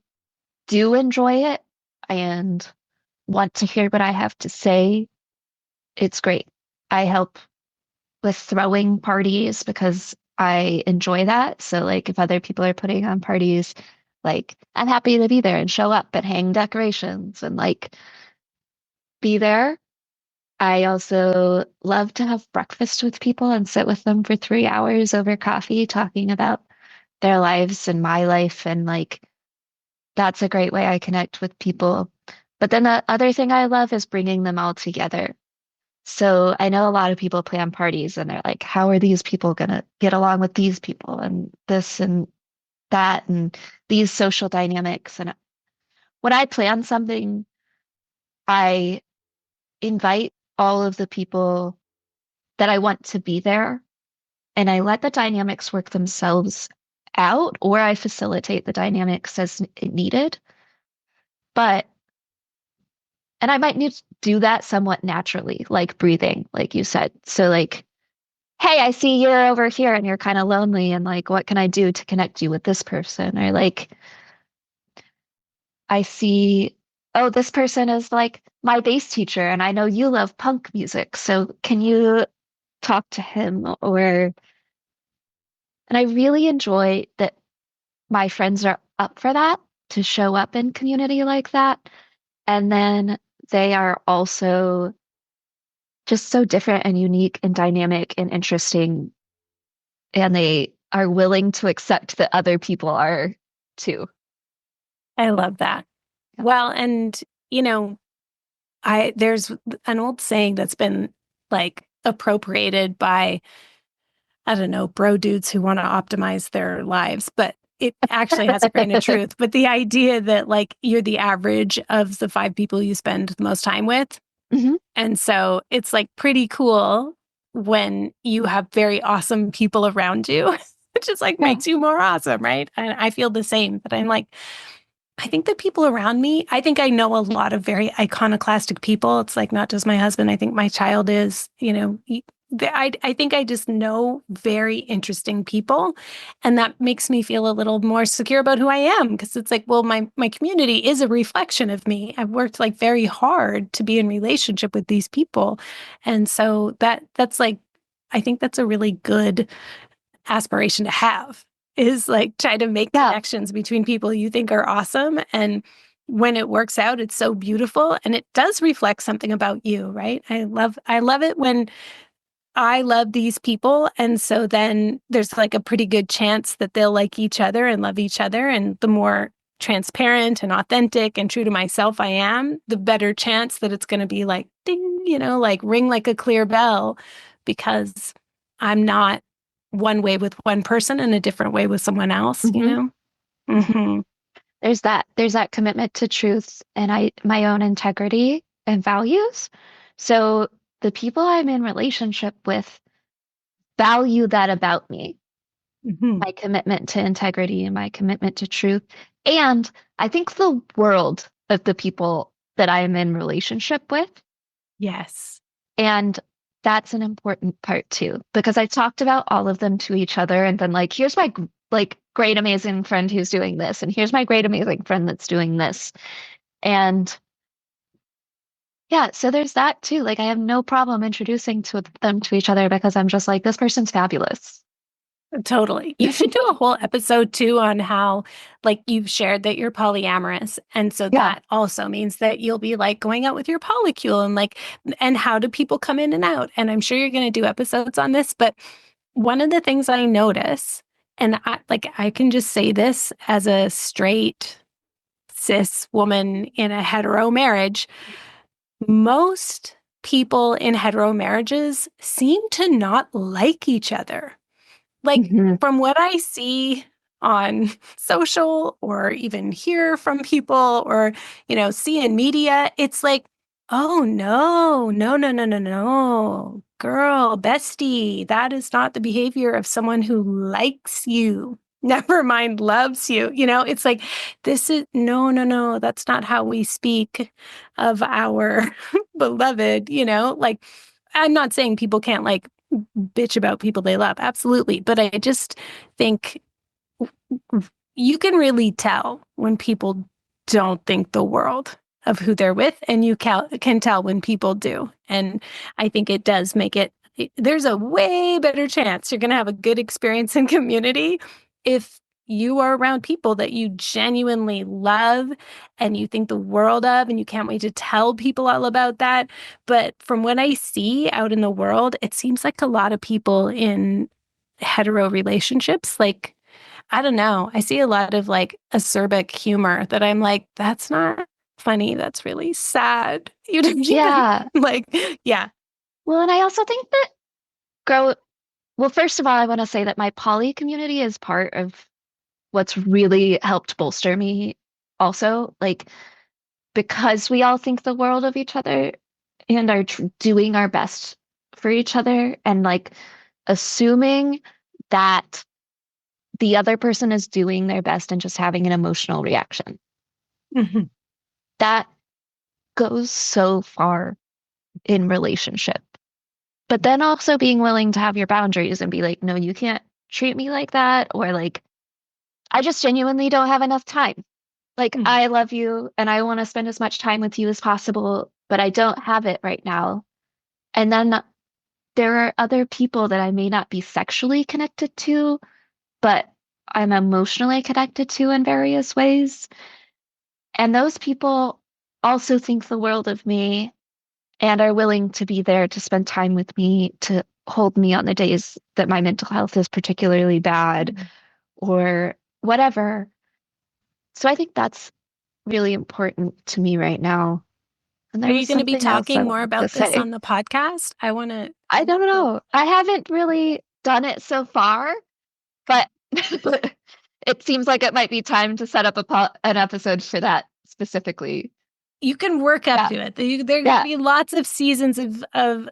do enjoy it and want to hear what I have to say, it's great. I help with throwing parties because I enjoy that. So like if other people are putting on parties, like I'm happy to be there and show up and hang decorations and like be there. I also love to have breakfast with people and sit with them for 3 hours over coffee talking about their lives and my life. And like, that's a great way I connect with people. But then the other thing I love is bringing them all together. So I know a lot of people plan parties and they're like, how are these people going to get along with these people and this and that and these social dynamics? And when I plan something, I invite all of the people that I want to be there and I let the dynamics work themselves out, or I facilitate the dynamics as needed. But, and I might need to do that somewhat naturally, like breathing, like you said. So, like, hey, I see you're over here and you're kind of lonely, and like, what can I do to connect you with this person? Or like, I see, oh, this person is like my bass teacher, and I know you love punk music. So, can you talk to him? Or, and I really enjoy that my friends are up for that, to show up in community like that. And then they are also just so different and unique and dynamic and interesting. And they are willing to accept that other people are too. I love that. Yeah. Well, and you know, I there's an old saying that's been like appropriated by, I don't know, bro dudes who want to optimize their lives, but it actually has a grain of truth. But the idea that like you're the average of the five people you spend the most time with. Mhm. And so it's like pretty cool when you have very awesome people around you. It just like Yeah. makes you more awesome, right? And I feel the same, but I'm like, I think the people around me, I think I know a lot of very iconoclastic people. It's like not just my husband. I think my child is, I think I just know very interesting people. And that makes me feel a little more secure about who I am because it's like, well, my community is a reflection of me. I've worked like very hard to be in relationship with these people. And so that's like, I think that's a really good aspiration to have is like try to make Yeah. connections between people you think are awesome. And when it works out, it's so beautiful and it does reflect something about you, right? I love it when I love these people. And so then there's like a pretty good chance that they'll like each other and love each other. And the more transparent and authentic and true to myself I am, the better chance that it's going to be like ding, like ring like a clear bell because I'm not one way with one person and a different way with someone else, you Mhm. know? Hmm. There's that commitment to truth and my own integrity and values. So the people I'm in relationship with value that about me, Hmm. my commitment to integrity and my commitment to truth. And I think the world of the people that I am in relationship with. Yes. And that's an important part too, because I talked about all of them to each other and then like, here's my like great amazing friend who's doing this, and here's my great amazing friend that's doing this. And yeah, so there's that too. Like I have no problem introducing to them to each other because I'm just like, this person's fabulous. Totally. You should do a whole episode too on how, like, you've shared that you're polyamorous. And so Yeah. that also means that you'll be like going out with your polycule and like, and how do people come in and out? And I'm sure you're going to do episodes on this. But one of the things I notice, and I can just say this as a straight cis woman in a hetero marriage, most people in hetero marriages seem to not like each other. Like Mhm. from what I see on social or even hear from people or, see in media, it's like, oh no, no, no, no, no, no. Girl, bestie, that is not the behavior of someone who likes you. Never mind loves you. It's like, this is no, no, no. That's not how we speak of our beloved, like, I'm not saying people can't like bitch about people they love. Absolutely. But I just think you can really tell when people don't think the world of who they're with, and you can tell when people do. And I think it does make there's a way better chance you're going to have a good experience in community if you are around people that you genuinely love and you think the world of, and you can't wait to tell people all about that. But from what I see out in the world, it seems like a lot of people in hetero relationships, like, I don't know. I see a lot of like acerbic humor that I'm like, that's not funny. That's really sad. You know, even Yeah. like, yeah. Well, and I also think that grow, well, first of all, I want to say that my poly community is part of what's really helped bolster me also. Like, because we all think the world of each other and are doing our best for each other and like assuming that the other person is doing their best and just having an emotional reaction. Mhm. That goes so far in relationship. But then also being willing to have your boundaries and be like, no, you can't treat me like that. Or like, I just genuinely don't have enough time. Like, Mhm. I love you and I want to spend as much time with you as possible, but I don't have it right now. And then there are other people that I may not be sexually connected to, but I'm emotionally connected to in various ways. And those people also think the world of me and are willing to be there to spend time with me, to hold me on the days that my mental health is particularly bad or whatever. So I think that's really important to me right now. And Are there you was going to be something else I talking more wanted to about this say. on the podcast? I want to. I don't know. I haven't really done it so far, but it seems like it might be time to set up an episode for that specifically. You can work up Yeah. to it. There are going to Yeah. be lots of seasons of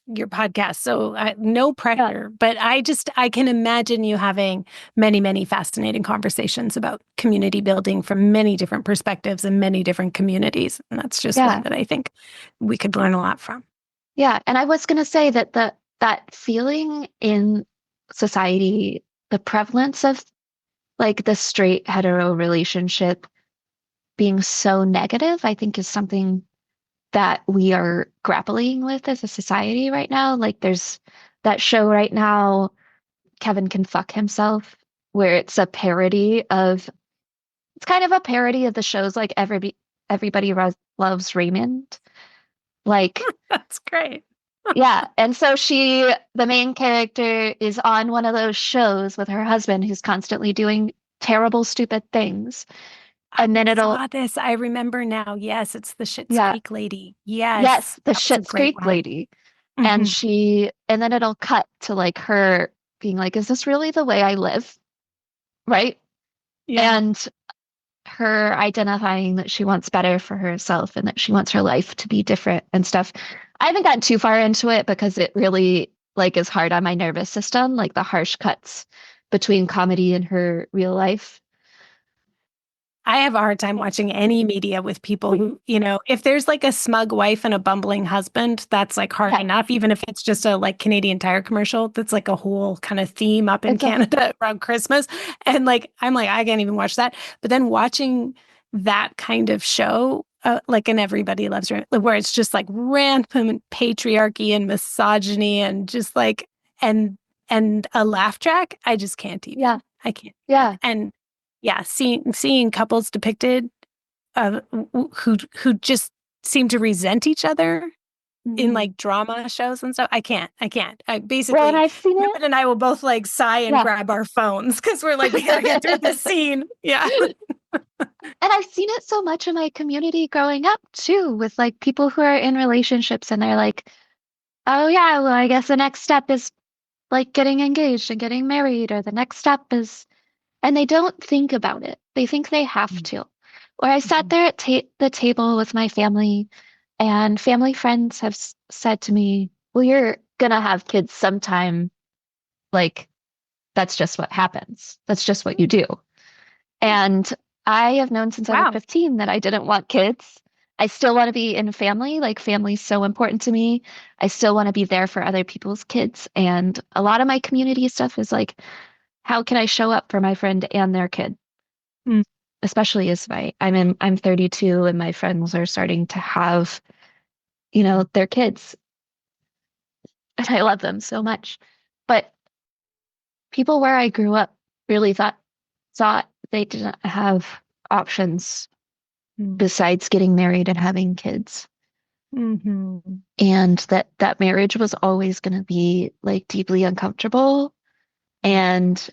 your podcast, so no Yeah. pressure. But I can imagine you having many fascinating conversations about community building from many different perspectives and many different communities, and that's just one Yeah. that I think we could learn a lot from. Yeah. And I was going to say that that feeling in society, the prevalence of like the straight hetero relationship being so negative, I think is something that we are grappling with as a society right now. Like there's that show right now, Kevin Can Fuck Himself, where it's a parody of, it's kind of a parody of the shows like Loves Raymond. Like, That's great. yeah. And so the main character is on one of those shows with her husband who's constantly doing terrible, stupid things. I And then saw this. I remember now. Yes, it's the Schitt's yeah, Creek lady. Yes, yes, the that was a Schitt's great Creek one. lady. Hmm. And then it'll cut to like her being like, is this really the way I live? Right? Yeah. And her identifying that she wants better for herself and that she wants her life to be different and stuff. I haven't gotten too far into it because it really like is hard on my nervous system, like the harsh cuts between comedy and her real life. I have a hard time watching any media with people who, if there's like a smug wife and a bumbling husband, that's like hard Yeah, enough, even if it's just a like Canadian Tire commercial. That's like a whole kind of theme up in it's a Canada around Christmas. And like, I'm like, I can't even watch that. But then watching that kind of show, like in Everybody Loves Raymond, where it's just like rampant patriarchy and misogyny and just like, and a laugh track, I just can't yeah, even. I can't even. yeah. And yeah, seeing couples depicted who just seem to resent each other in Mhm. like drama shows and stuff. I can't. I Well, and basically I've seen it. Ruben and I will both like sigh and Yeah. grab our phones because we're like, we gotta get through this scene. Yeah. And I've seen it so much in my community growing up too, with like people who are in relationships and they're like, oh yeah, well, I guess the next step is like getting engaged and getting married, or the next step is, and they don't think about it. They think they have to. Or I sat there at the table with my family, and family friends have said to me, well, you're gonna have kids sometime. Like, that's just what happens. That's just what you do. And I have known since I was Wow. 15 that I didn't want kids. I still want to be in family. Like, family's so important to me. I still want to be there for other people's kids. And a lot of my community stuff is like, how can I show up for my friend and their kid? Mm. Especially as I'm 32 and my friends are starting to have, their kids. And I love them so much. But people where I grew up really thought they didn't have options Mm. besides getting married and having kids. Mm-hmm. And that marriage was always going to be like deeply uncomfortable and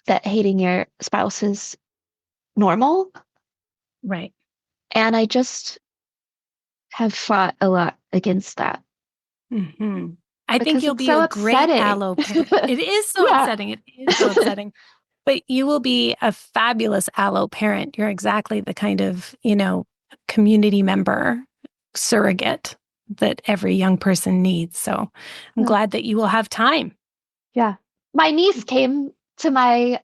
that hating your spouse is normal. Right. And I just have fought a lot against that Mm-hmm. I think because you'll it's be so a great upsetting. allo parent. It is so Yeah. upsetting. It is so upsetting. But you will be a fabulous allo parent. You're exactly the kind of, community member surrogate that every young person needs. So I'm Yeah. glad that you will have time. Yeah. My niece came to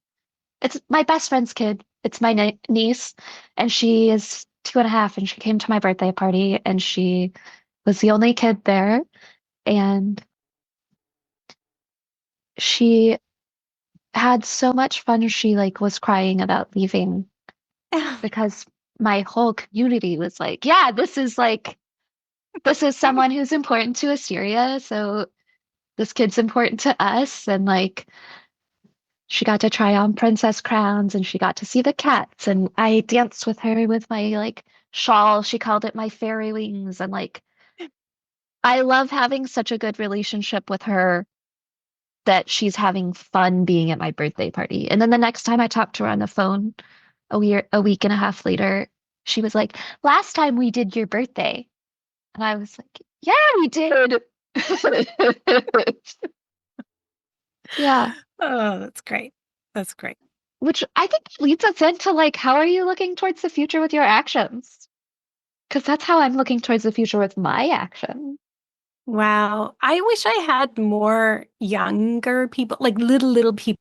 it's my best friend's kid. It's my niece, and she is 2.5, and she came to my birthday party, and she was the only kid there. And she had so much fun. She like was crying about leaving because my whole community was like, yeah, this is someone who's important to Asteria, so this kid's important to us. And like she got to try on princess crowns and she got to see the cats. And I danced with her with my like shawl. She called it my fairy wings. And like I love having such a good relationship with her that she's having fun being at my birthday party. And then the next time I talked to her on the phone a week and a half later, she was like, last time we did your birthday. And I was like, yeah, we did. Yeah. Oh, that's great. That's great. Which I think leads us into like, how are you looking towards the future with your actions? Because that's how I'm looking towards the future with my action. Wow. I wish I had more younger people, like little people.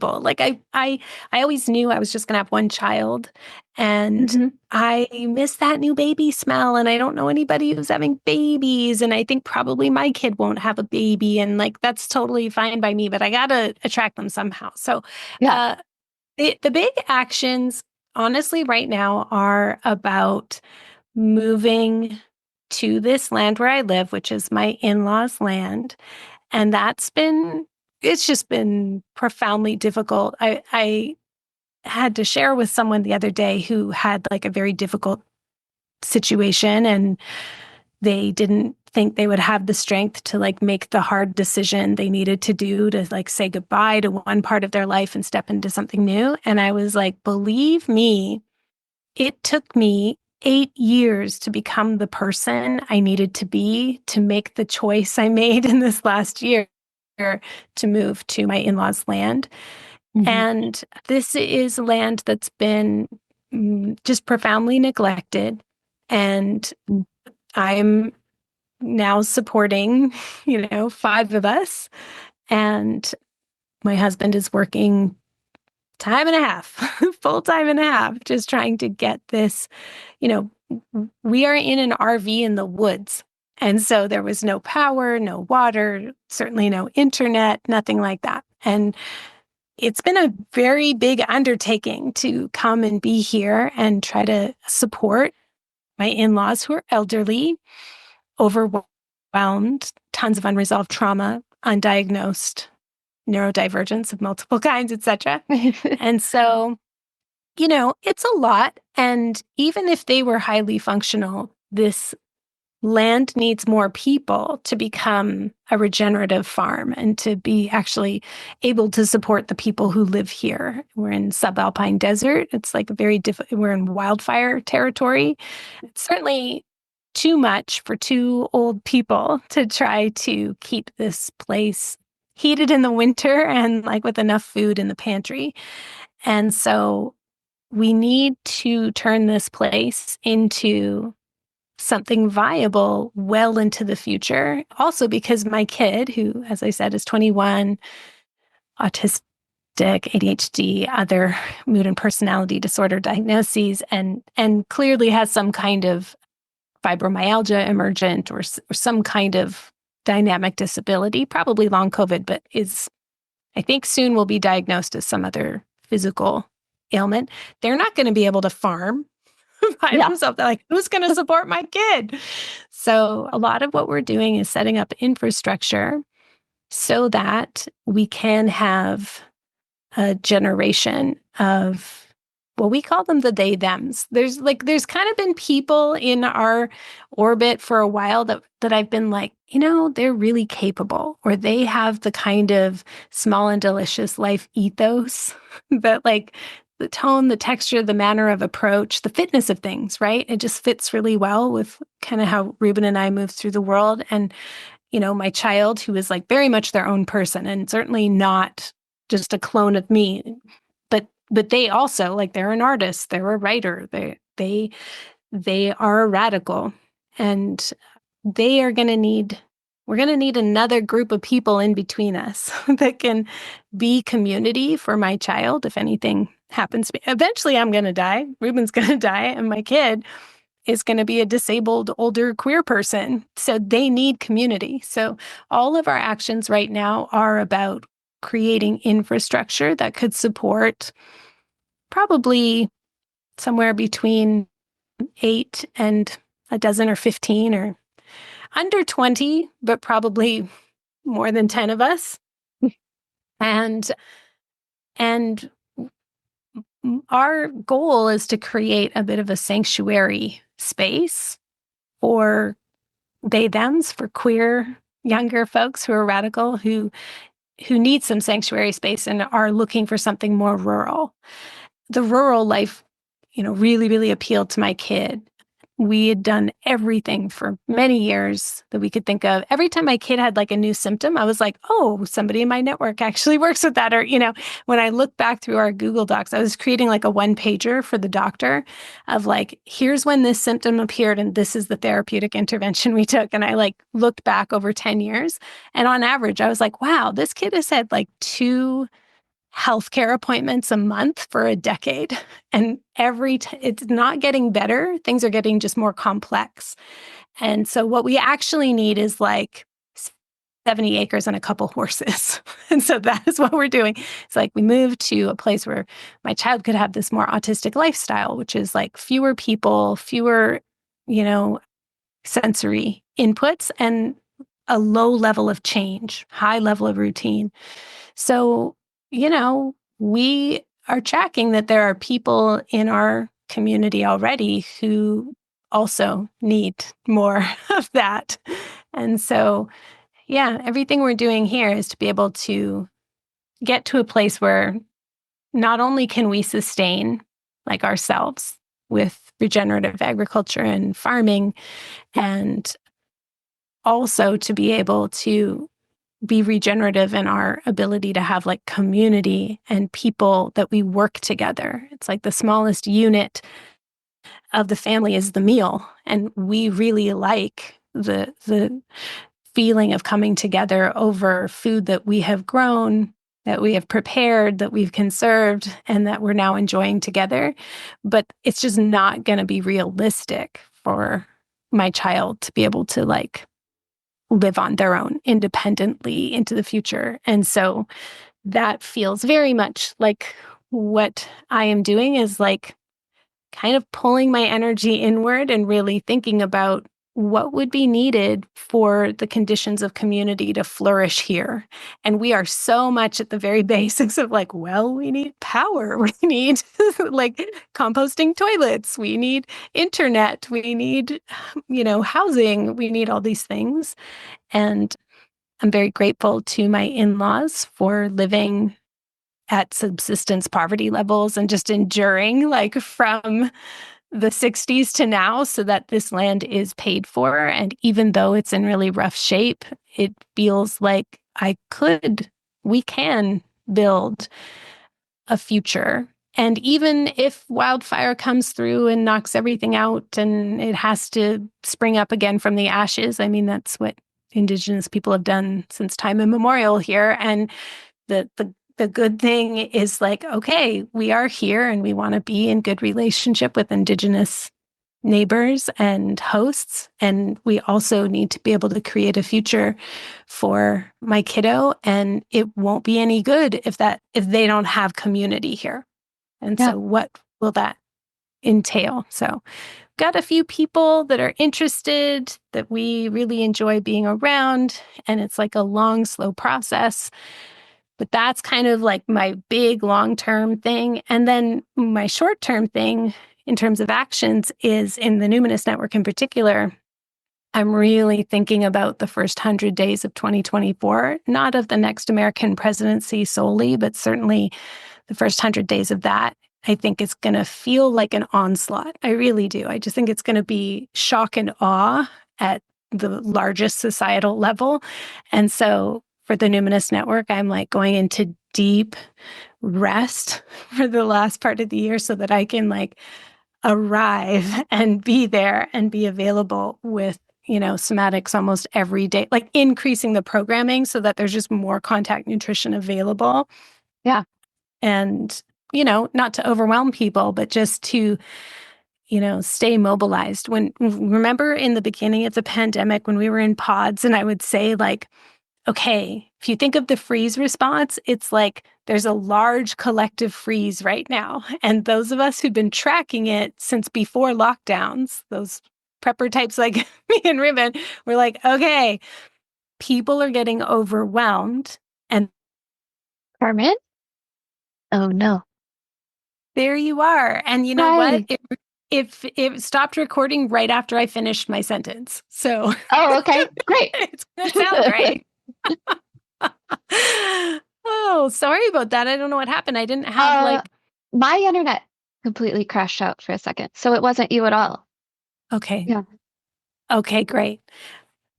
Like I always knew I was just gonna have one child, and Hmm. I miss that new baby smell, and I don't know anybody who's having babies, and I think probably my kid won't have a baby, and like that's totally fine by me, but I gotta attract them somehow. So Yeah. uh the big actions honestly right now are about moving to this land where I live, which is my in-laws' land. And it's just been profoundly difficult. I had to share with someone the other day who had like a very difficult situation, and they didn't think they would have the strength to like make the hard decision they needed to do to like say goodbye to one part of their life and step into something new. And I was like, believe me, it took me 8 years to become the person I needed to be to make the choice I made in this last year to move to my in-laws' land. Hmm. And this is land that's been just profoundly neglected. And I'm now supporting, five of us. And my husband is working time and a half, full time and a half, just trying to get this. We are in an RV in the woods. And so there was no power, no water, certainly no internet, nothing like that. And it's been a very big undertaking to come and be here and try to support my in-laws who are elderly, overwhelmed, tons of unresolved trauma, undiagnosed neurodivergence of multiple kinds, etc. And so, it's a lot. And even if they were highly functional, this land needs more people to become a regenerative farm and to be actually able to support the people who live here. We're in subalpine desert. It's like we're in wildfire territory. It's certainly too much for two old people to try to keep this place heated in the winter and like with enough food in the pantry. And so we need to turn this place into something viable well into the future. Also, because my kid, who, as I said, is 21, autistic, ADHD, other mood and personality disorder diagnoses, and clearly has some kind of fibromyalgia emergent or some kind of dynamic disability, probably long COVID, but I think soon will be diagnosed as some other physical ailment. They're not going to be able to farm by Yeah. themselves. They're like, who's going to support my kid? So a lot of what we're doing is setting up infrastructure so that we can have a generation of, well, we call them the they thems. There's kind of been people in our orbit for a while that I've been like, they're really capable, or they have the kind of small and delicious life ethos that like the tone, the texture, the manner of approach, the fitness of things, right? It just fits really well with kind of how Ruben and I move through the world. And my child, who is like very much their own person and certainly not just a clone of me, but they also, like, they're an artist, they're a writer, they are a radical. And they are going to need, we're going to need another group of people in between us that can be community for my child if anything happens to me. Eventually, I'm going to die. Ruben's going to die, and my kid is going to be a disabled older queer person. So they need community. So all of our actions right now are about creating infrastructure that could support probably somewhere between 8 and a dozen or 15 or under 20, but probably more than 10 of us. And and our goal is to create a bit of a sanctuary space for they thems, for queer younger folks who are radical, who need some sanctuary space and are looking for something more rural. The rural life, really, really appealed to my kid. We had done everything for many years that we could think of. Every time my kid had like a new symptom, I was like, oh, somebody in my network actually works with that. Or, when I look back through our Google Docs, I was creating like a one pager for the doctor of like, here's when this symptom appeared and this is the therapeutic intervention we took. And I like looked back over 10 years. And on average, I was like, wow, this kid has had like 2 healthcare appointments a month for a decade. And it's not getting better. Things are getting just more complex. And so what we actually need is like 70 acres and a couple horses. And so that is what we're doing. It's like we moved to a place where my child could have this more autistic lifestyle, which is like fewer people, fewer, sensory inputs, and a low level of change, high level of routine. So, we are tracking that there are people in our community already who also need more of that. And so, yeah, everything we're doing here is to be able to get to a place where not only can we sustain like ourselves with regenerative agriculture and farming, and also to be able to be regenerative in our ability to have like community and people that we work together. It's like the smallest unit of the family is the meal. And we really like the feeling of coming together over food that we have grown, that we have prepared, that we've conserved, and that we're now enjoying together. But it's just not going to be realistic for my child to be able to like live on their own independently into the future. And so that feels very much like what I am doing is like kind of pulling my energy inward and really thinking about what would be needed for the conditions of community to flourish here. And we are so much at the very basics of like, well, we need power. We need like composting toilets. We need internet. We need, housing. We need all these things. And I'm very grateful to my in-laws for living at subsistence poverty levels and just enduring like from the 60s to now so that this land is paid for. And even though it's in really rough shape, it feels like we can build a future. And even if wildfire comes through and knocks everything out and it has to spring up again from the ashes, I mean, that's what Indigenous people have done since time immemorial here. And the good thing is like, okay, we are here and we want to be in good relationship with Indigenous neighbors and hosts. And we also need to be able to create a future for my kiddo. And it won't be any good if they don't have community here. And so what will that entail? So got a few people that are interested, that we really enjoy being around. And it's like a long, slow process. But that's kind of like my big long-term thing. And then my short-term thing in terms of actions is in the Numinous Network in particular, I'm really thinking about the first 100 days of 2024, not of the next American presidency solely, but certainly the first 100 days of that. I think it's going to feel like an onslaught. I really do. I just think it's going to be shock and awe at the largest societal level. And so for the Numinous Network, I'm like going into deep rest for the last part of the year so that I can like arrive and be there and be available with, somatics almost every day, like increasing the programming so that there's just more contact nutrition available. Yeah. And, not to overwhelm people, but just to, stay mobilized. Remember in the beginning of the pandemic when we were in pods and I would say like, okay, if you think of the freeze response, it's like there's a large collective freeze right now. And those of us who've been tracking it since before lockdowns, those prepper types like me and Ribbon, we're like, okay, people are getting overwhelmed. And Carmen? Oh no. there you are. And you know what? Hi. It stopped recording right after I finished my sentence. So Oh, okay. Great. it's going to sound great. Oh, sorry about that. I don't know what happened. I didn't have My internet completely crashed out for a second, so it wasn't you at all. okay. Yeah. Okay, great.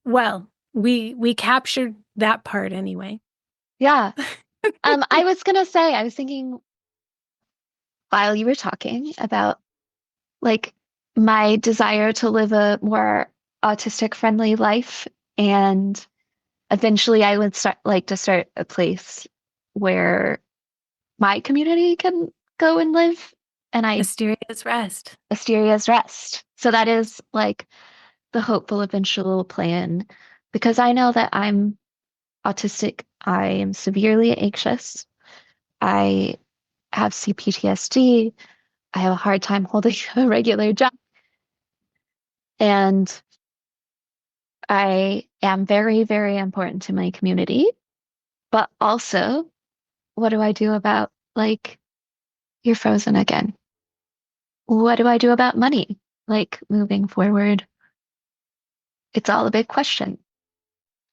Well, we captured that part anyway. Yeah. I was gonna say, I was thinking while you were talking about like my desire to live a more autistic friendly life, and eventually I would start a place where my community can go and live, and Asteria's rest. Asteria's rest. So that is like the hopeful eventual plan, because I know that I'm autistic. I am severely anxious. I have CPTSD. I have a hard time holding a regular job. And I am very, very important to my community. But also, what do I do about like, you're frozen again? What do I do about money? Like moving forward, it's all a big question.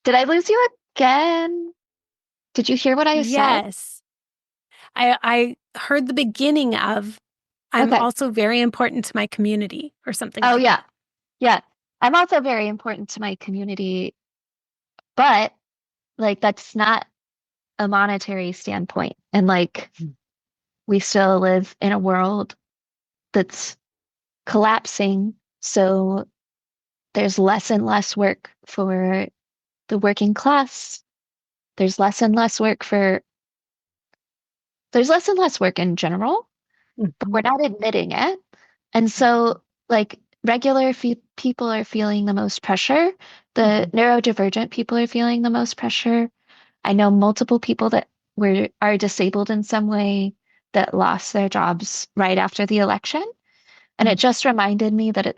Did I lose you again? Did you hear what I said? Yes. I heard the beginning of I'm Okay. also very important to my community or something Oh, like yeah. that. Yeah. I'm also very important to my community, but like that's not a monetary standpoint. And like we still live in a world that's collapsing. So there's less and less work for the working class. There's less and less work for, there's less and less work in general, but Mhm. we're not admitting it. And so, like, regular people are feeling the most pressure. The Mhm. neurodivergent people are feeling the most pressure. I know multiple people that are disabled in some way that lost their jobs right after the election. And it just reminded me that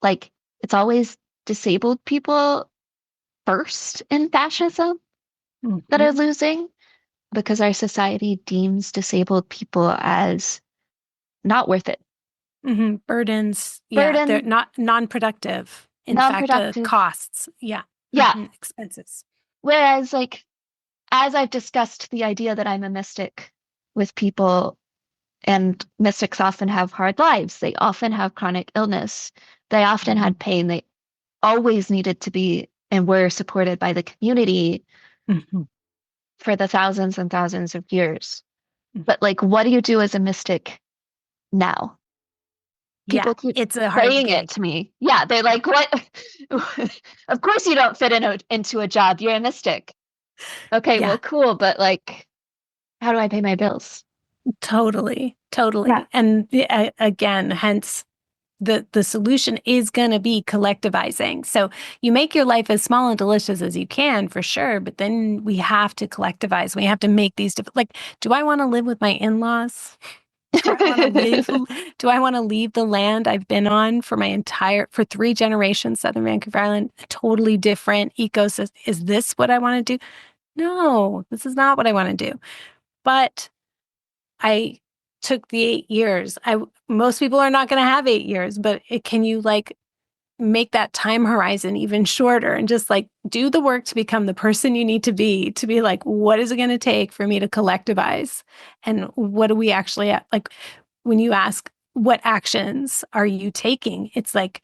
like, it's always disabled people first in fascism that are Mhm. losing, because our society deems disabled people as not worth it. Burdens, yeah, they're Burden, not non-productive. In fact, non-productive. costs, yeah, Yeah. expenses. Whereas, like, as I've discussed the idea that I'm a mystic with people, and mystics often have hard lives, they often have chronic illness, they often had pain, they always needed to be and were supported by the community Mhm. for the thousands and thousands of years. Mhm. But, like, what do you do as a mystic now? Yeah, People keep it's a hard saying it gig. to me. Yeah, they're like, what? Of course you don't fit into a job. You're a mystic. Okay, well, Yeah, cool, but like, how do I pay my bills? totally, Yeah. totally. And again, hence the solution is going to be collectivizing. So you make your life as small and delicious as you can for sure, but then we have to collectivize. We have to make these like, do I want to live with my in-laws? Do I want to live? Do I want to leave the land I've been on for 3 generations, Southern Vancouver Island, a totally different ecosystem? Is this what I want to do? No, this is not what I want to do. But I took the 8 years. Most people are not going to have 8 years, but can you like make that time horizon even shorter and just like do the work to become the person you need to be like, what is it going to take for me to collectivize? And what do we actually like when you ask, what actions are you taking? It's like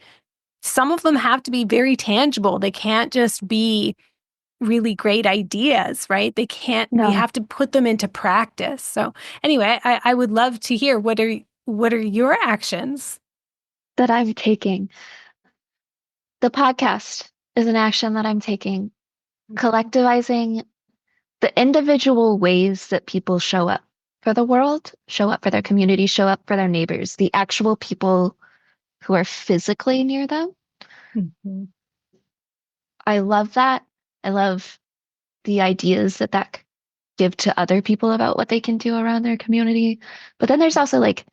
some of them have to be very tangible. They can't just be really great ideas, right? We No, have to put them into practice. So anyway, I would love to hear what are your actions? that I'm taking. The podcast is an action that I'm taking, collectivizing the individual ways that people show up for the world, show up for their community, show up for their neighbors, the actual people who are physically near them. Mhm. I love that. I love the ideas that give to other people about what they can do around their community. But then there's also like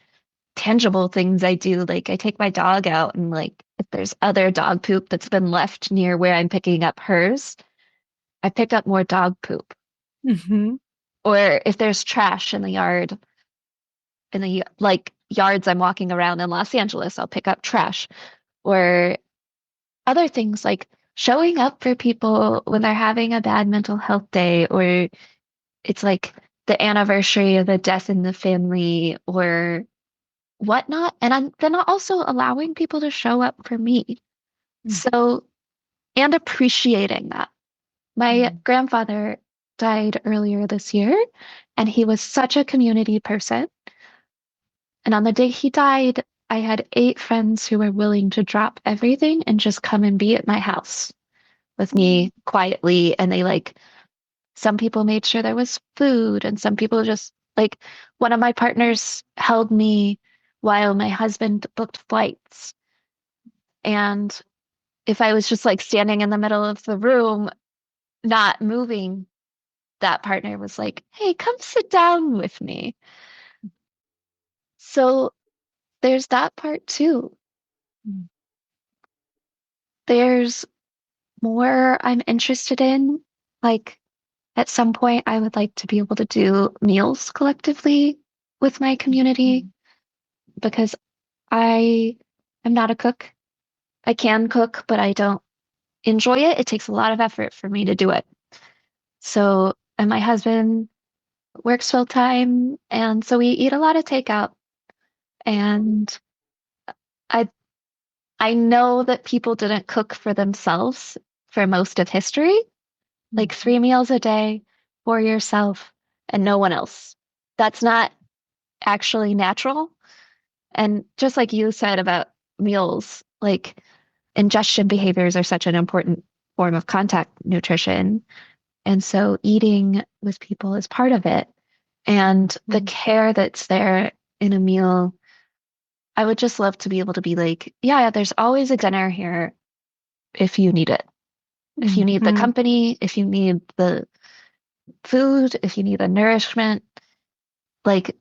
tangible things I do. Like I take my dog out and like if there's other dog poop that's been left near where I'm picking up hers, I pick up more dog poop. Mhm. Or if there's trash in the yard, in the like yards I'm walking around in Los Angeles, I'll pick up trash. Or other things like showing up for people when they're having a bad mental health day, or it's like the anniversary of a death in the family or whatnot. And then also allowing people to show up for me. So, and appreciating that. My Mhm. grandfather died earlier this year, and he was such a community person. And on the day he died, I had 8 friends who were willing to drop everything and just come and be at my house with me quietly. And they like, some people made sure there was food, and some people just like, one of my partners held me while my husband booked flights. And if I was just like standing in the middle of the room, not moving, that partner was like, hey, come sit down with me. So there's that part too. Mhm. There's more I'm interested in. Like at some point, I would like to be able to do meals collectively with my community because I am not a cook. I can cook, but I don't enjoy it. It takes a lot of effort for me to do it. So, and my husband works full time, and so we eat a lot of takeout. And I I know that people didn't cook for themselves for most of history, like 3 meals a day for yourself and no one else. That's not actually natural. And just like you said about meals, like ingestion behaviors are such an important form of contact nutrition. And so eating with people is part of it. And the care that's there in a meal, I would just love to be able to be like, yeah, there's always a dinner here if you need it. If you need the Mhm. company, if you need the food, if you need the nourishment, like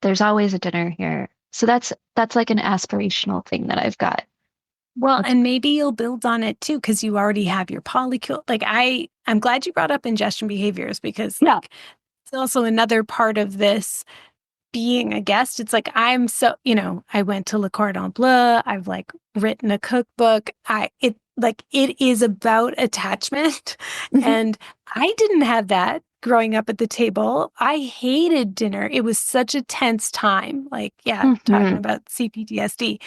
there's always a dinner here. So that's like an aspirational thing that I've got. Well, That's, and maybe you'll build on it too, because you already have your polycule. Like I'm glad you brought up ingestion behaviors because yeah. like it's also another part of this being a guest. It's like I'm so, I went to Le Cordon Bleu. I've like written a cookbook. It is about attachment. Mhm. And I didn't have that growing up at the table. I hated dinner. It was such a tense time. Like, yeah, talking Mhm. about CPTSD.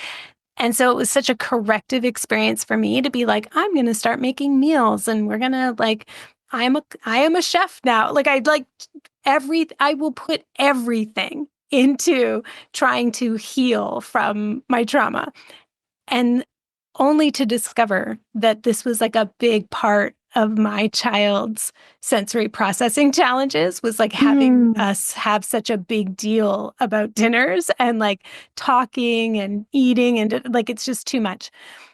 And so it was such a corrective experience for me to be like, I'm going to start making meals and we're going to like, I am a chef now. Like I will put everything into trying to heal from my trauma. And only to discover that this was like a big part of my child's sensory processing challenges was like having Mhm. us have such a big deal about dinners and like talking and eating and like it's just too much.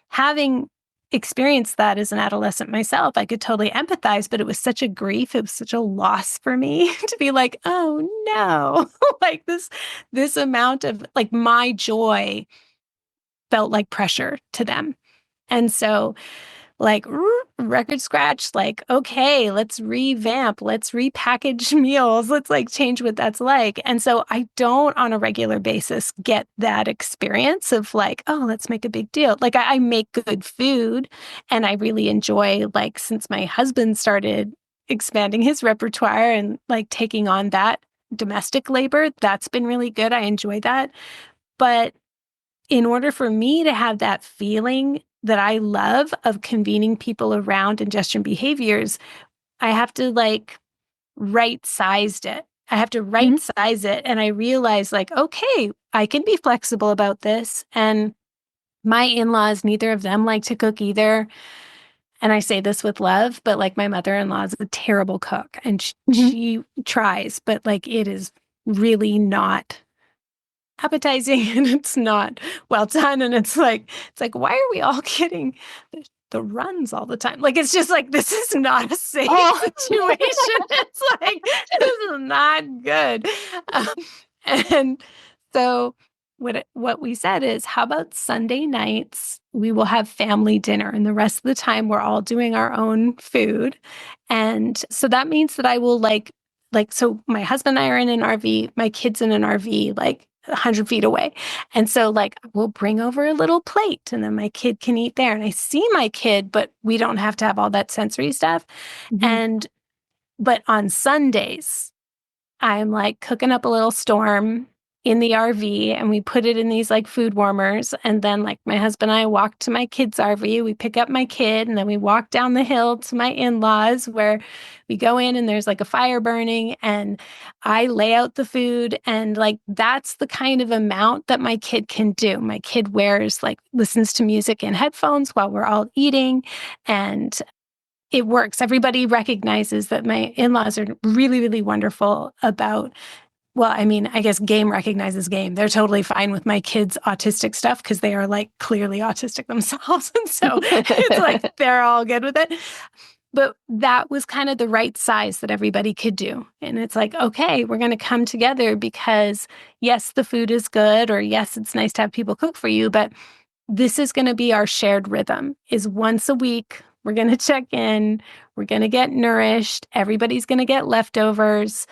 Having experienced that as an adolescent myself, I could totally empathize, but it was such a grief, it was such a loss for me to be like, oh no, like this amount of like my joy felt like pressure to them. And so, like, record scratch, like, okay, let's revamp, let's repackage meals, let's like change what that's like. And so, I don't on a regular basis get that experience of like, oh, let's make a big deal. Like, I make good food and I really enjoy, like, since my husband started expanding his repertoire and like taking on that domestic labor, that's been really good. I enjoy that. But in order for me to have that feeling that I love of convening people around ingestion behaviors, I have to like right sized it. I have to right Mhm. size it. And I realize like, okay, I can be flexible about this. And My in-laws, neither of them like to cook either. And I say this with love, but like my mother-in-law is a terrible cook and Mhm. she tries, but like it is really not appetizing and it's not well done. And it's like, why are we all getting the runs all the time? Like, it's just like, this is not a safe Oh, situation. It's like, this is not good. Um, and so what we said is, how about Sunday nights? We will have family dinner, and the rest of the time we're all doing our own food. And so that means that I will so my husband and I are in an RV, my kids in an RV, like 100 feet away. And so like we'll bring over a little plate and then my kid can eat there. And I see my kid, but we don't have to have all that sensory stuff. Mhm. And but on Sundays, I'm like cooking up a little storm in the RV and we put it in these like food warmers. And then like my husband and I walk to my kid's RV, we pick up my kid and then we walk down the hill to my in-laws where we go in and there's like a fire burning and I lay out the food. And like that's the kind of amount that my kid can do. My kid listens to music in headphones while we're all eating. And it works. Everybody recognizes that my in-laws are really, really wonderful about, well, I mean, I guess game recognizes game. They're totally fine with my kids' autistic stuff because they are like clearly autistic themselves. And so it's like they're all good with it. But that was kind of the right size that everybody could do. And it's like, okay, we're going to come together because yes, the food is good, or yes, it's nice to have people cook for you, but this is going to be our shared rhythm is once a week. We're going to check in. We're going to get nourished. Everybody's going to get leftovers.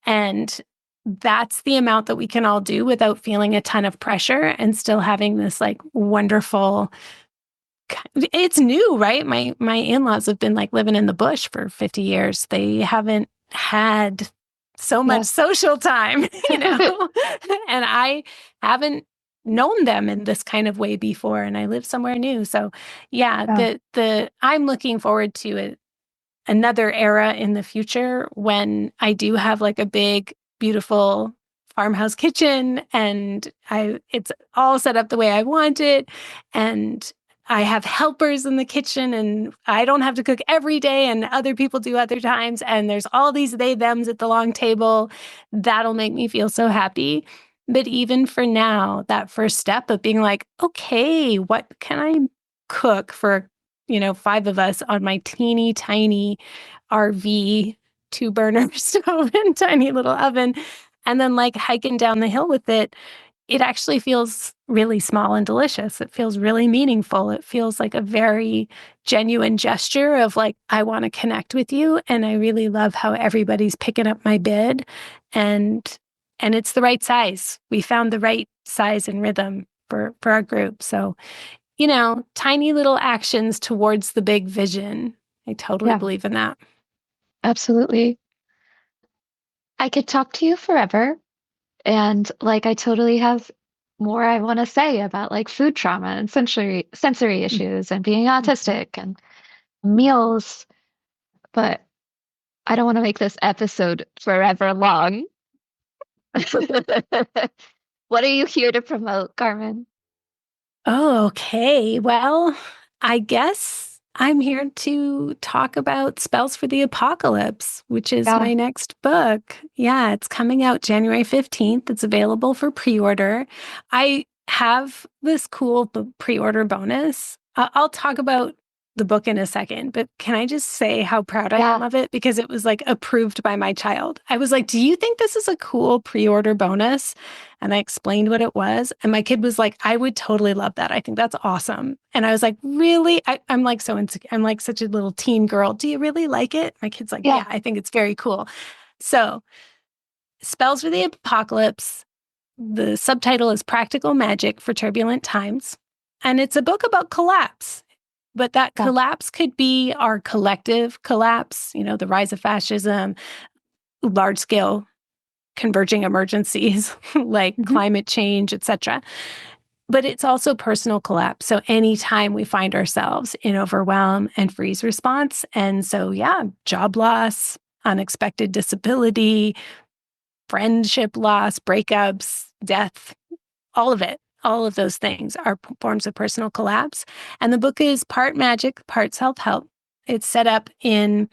And that's the amount that we can all do without feeling a ton of pressure and still having this like wonderful, it's new, right? My in-laws have been like living in the bush for 50 years. They haven't had so much Yeah. social time, and I haven't known them in this kind of way before and I live somewhere new. So yeah, Yeah. the I'm looking forward to it another era in the future when I do have like a big, beautiful farmhouse kitchen and it's all set up the way I want it. And I have helpers in the kitchen and I don't have to cook every day and other people do other times. And there's all these they thems at the long table. That'll make me feel so happy. But even for now, that first step of being like, okay, what can I cook for 5 of us on my teeny tiny RV 2 burner stove and tiny little oven, and then like hiking down the hill with it, it actually feels really small and delicious. It feels really meaningful. It feels like a very genuine gesture of like, I want to connect with you. And I really love how everybody's picking up my bid and it's the right size. We found the right size and rhythm for our group. So tiny little actions towards the big vision. I totally Yeah, believe in that. absolutely. I could talk to you forever. And like I totally have more I want to say about like food trauma and sensory issues and being Mhm. autistic and meals, but I don't want to make this episode forever long. What are you here to promote, Carmen? Oh, okay. Well, I guess I'm here to talk about Spells for the Apocalypse, which is Yeah, my next book. Yeah, it's coming out January 15th. It's available for pre-order. I have this cool pre-order bonus. I'll talk about the book in a second, but can I just say how proud I am yeah, of it because it was like approved by my child. I was like, "Do you think this is a cool pre-order bonus?" And I explained what it was. And my kid was like, I would totally love that. I think that's awesome. And I was like, really? I'm like so insecure. I'm like such a little teen girl. Do you really like it? My kid's like, yeah, yeah, I think it's very cool. So, Spells for the Apocalypse. The subtitle is Practical Magic for Turbulent Times. And it's a book about collapse. But that yeah. collapse could be our collective collapse, the rise of fascism, large scale converging emergencies like Hmm. climate change, etc. But it's also personal collapse. So anytime we find ourselves in overwhelm and freeze response. And so, yeah, job loss, unexpected disability, friendship loss, breakups, death, all of it. All of those things are forms of personal collapse. And the book is part magic, part self-help. It's set up in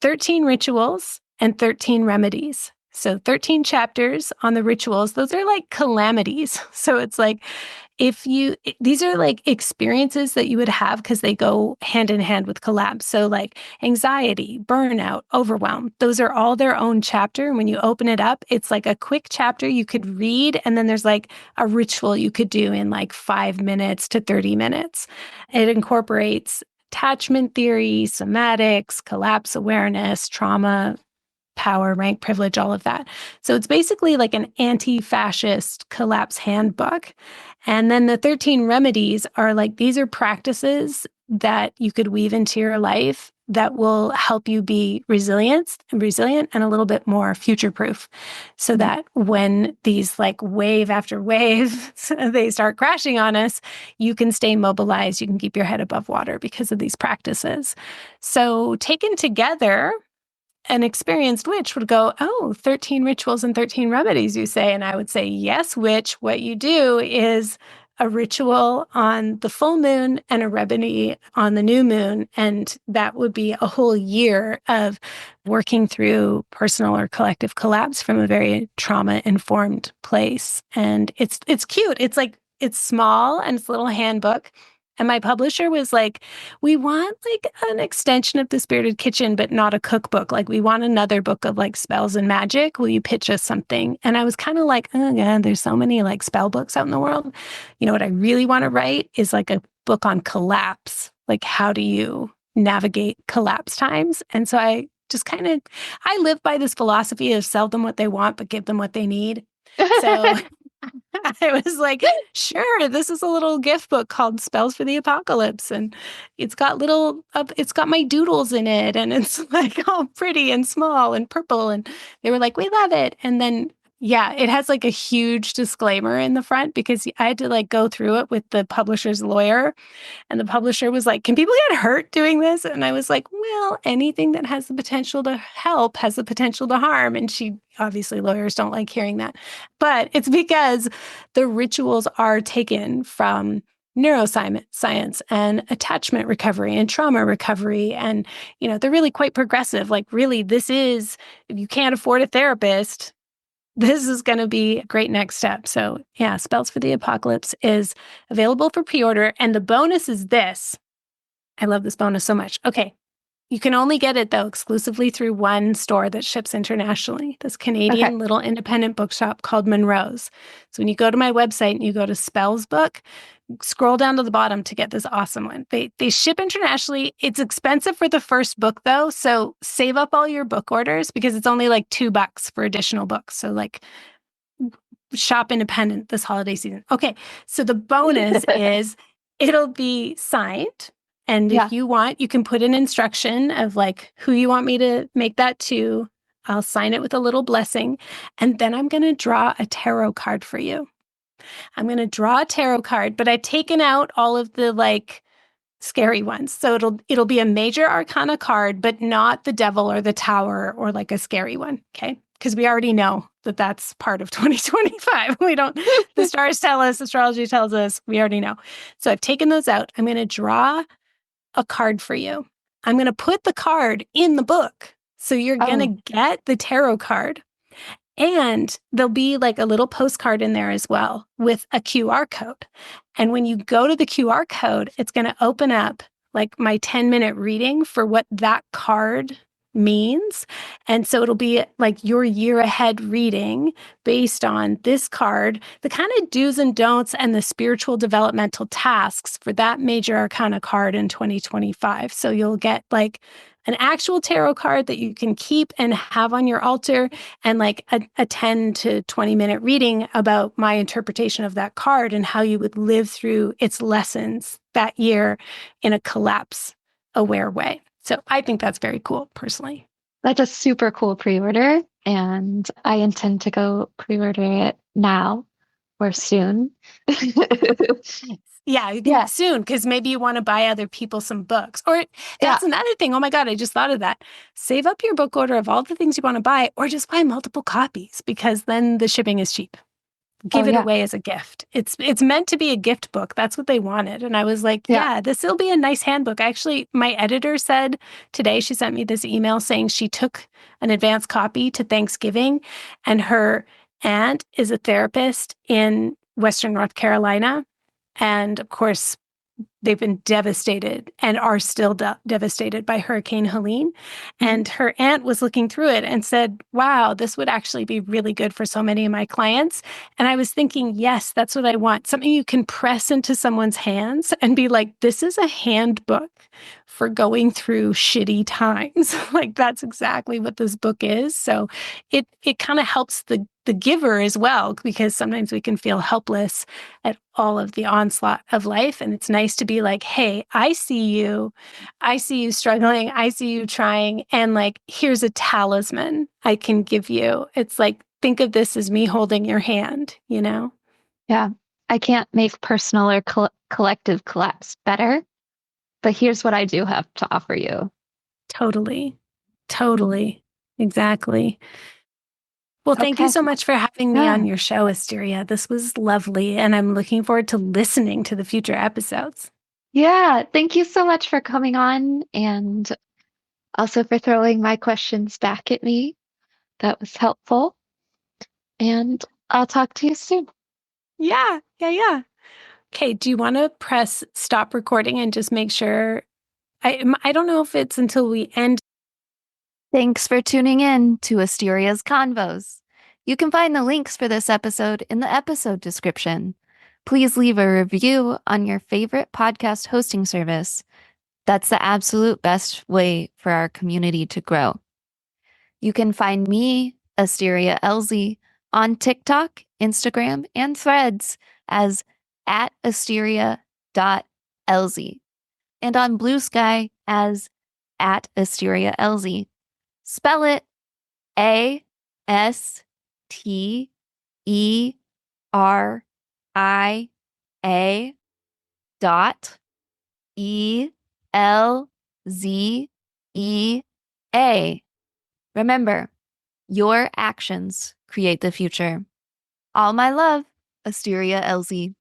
13 rituals and 13 remedies. So 13 chapters on the rituals. Those are like calamities. So it's like these are like experiences that you would have because they go hand in hand with collapse. So like anxiety, burnout, overwhelm, those are all their own chapter. And when you open it up, it's like a quick chapter you could read. And then there's like a ritual you could do in like 5 minutes to 30 minutes. It incorporates attachment theory, somatics, collapse awareness, trauma, power, rank, privilege, all of that. So it's basically like an anti-fascist collapse handbook. And then the 13 remedies are like, these are practices that you could weave into your life that will help you be resilient and a little bit more future-proof so that when these like wave after wave, they start crashing on us, you can stay mobilized, you can keep your head above water because of these practices. So taken together, an experienced witch would go, oh, 13 rituals and 13 remedies, you say. And I would say, yes, witch, what you do is a ritual on the full moon and a remedy on the new moon. And that would be a whole year of working through personal or collective collapse from a very trauma-informed place. And it's cute. It's like, it's small and it's a little handbook. And my publisher was like, we want like an extension of the Spirited Kitchen, but not a cookbook. Like we want another book of like spells and magic. Will you pitch us something? And I was kind of like, oh yeah, there's so many like spell books out in the world. You know what I really want to write is like a book on collapse. Like how do you navigate collapse times? And so I live by this philosophy of sell them what they want, but give them what they need. So I was like, sure, this is a little gift book called Spells for the Apocalypse. And it's got it's got my doodles in it. And it's like all pretty and small and purple. And they were like, we love it. And then, yeah, it has like a huge disclaimer in the front because I had to like go through it with the publisher's lawyer. And the publisher was like, can people get hurt doing this? And I was like, well, anything that has the potential to help has the potential to harm. And obviously lawyers don't like hearing that. But it's because the rituals are taken from neuroscience and attachment recovery and trauma recovery. And, they're really quite progressive. Like really, if you can't afford a therapist, this is going to be a great next step. So yeah, Spells for the Apocalypse is available for pre-order. And the bonus is this. I love this bonus so much. Okay. You can only get it, though, exclusively through one store that ships internationally, this Canadian little independent bookshop called Monroe's. So when you go to my website and you go to Spells Book, scroll down to the bottom to get this awesome one. They ship internationally. It's expensive for the first book, though. So save up all your book orders because it's only like $2 for additional books. So like shop independent this holiday season. Okay. So the bonus is it'll be signed. And if you want, you can put an instruction of like who you want me to make that to. I'll sign it with a little blessing. And then I'm going to draw a tarot card for you. I'm going to draw a tarot card, but I've taken out all of the like scary ones. So it'll be a major arcana card, but not the devil or the tower or like a scary one. Okay. Because we already know that that's part of 2025. The stars tell us, astrology tells us, we already know. So I've taken those out. I'm going to draw a card for you. I'm going to put the card in the book. So you're going to get the tarot card. And there'll be like a little postcard in there as well with a QR code. And when you go to the QR code, it's going to open up like my 10-minute reading for what that card means. And so it'll be like your year ahead reading based on this card, the kind of do's and don'ts and the spiritual developmental tasks for that major arcana card in 2025. So you'll get like an actual tarot card that you can keep and have on your altar and like a 10 to 20 minute reading about my interpretation of that card and how you would live through its lessons that year in a collapse aware way. So I think that's very cool, personally. That's a super cool pre-order, and I intend to go pre-order it now or soon. Yeah, soon, because maybe you want to buy other people some books. Or that's another thing. Oh my God, I just thought of that. Save up your book order of all the things you want to buy, or just buy multiple copies, because then the shipping is cheap. give it yeah. away as a gift. It's meant to be a gift book. That's what they wanted. And I was like, Yeah. yeah, this will be a nice handbook. Actually, my editor said today, she sent me this email saying she took an advance copy to Thanksgiving, and her aunt is a therapist in Western North Carolina. And of course, they've been devastated and are still devastated by Hurricane Helene. Mhm. And her aunt was looking through it and said, wow, this would actually be really good for so many of my clients. And I was thinking, yes, that's what I want. Something you can press into someone's hands and be like, this is a handbook for going through shitty times. Like that's exactly what this book is. So it kind of helps the giver as well, because sometimes we can feel helpless at all of the onslaught of life. And it's nice to be like, hey, I see you. I see you struggling. I see you trying. And like, here's a talisman I can give you. It's like, think of this as me holding your hand, you know? Yeah. I can't make personal or collective collapse better, but here's what I do have to offer you. Totally. Totally. Exactly. Well, thank you Okay. so much for having me on Yeah. your show, Asteria. This was lovely. And I'm looking forward to listening to the future episodes. Yeah. Thank you so much for coming on and also for throwing my questions back at me. That was helpful. And I'll talk to you soon. Yeah. Yeah. Yeah. Okay, do you want to press stop recording and just make sure? I don't know if it's until we end. Thanks for tuning in to Asteria's Convos. You can find the links for this episode in the episode description. Please leave a review on your favorite podcast hosting service. That's the absolute best way for our community to grow. You can find me, Asteria Elzea, on TikTok, Instagram, and Threads as at asteria.elzea, and on Blue Sky as at Asteria Elzea. Spell it Asteria dot Elzea. Remember, your actions create the future. All my love, Asteria Elzea.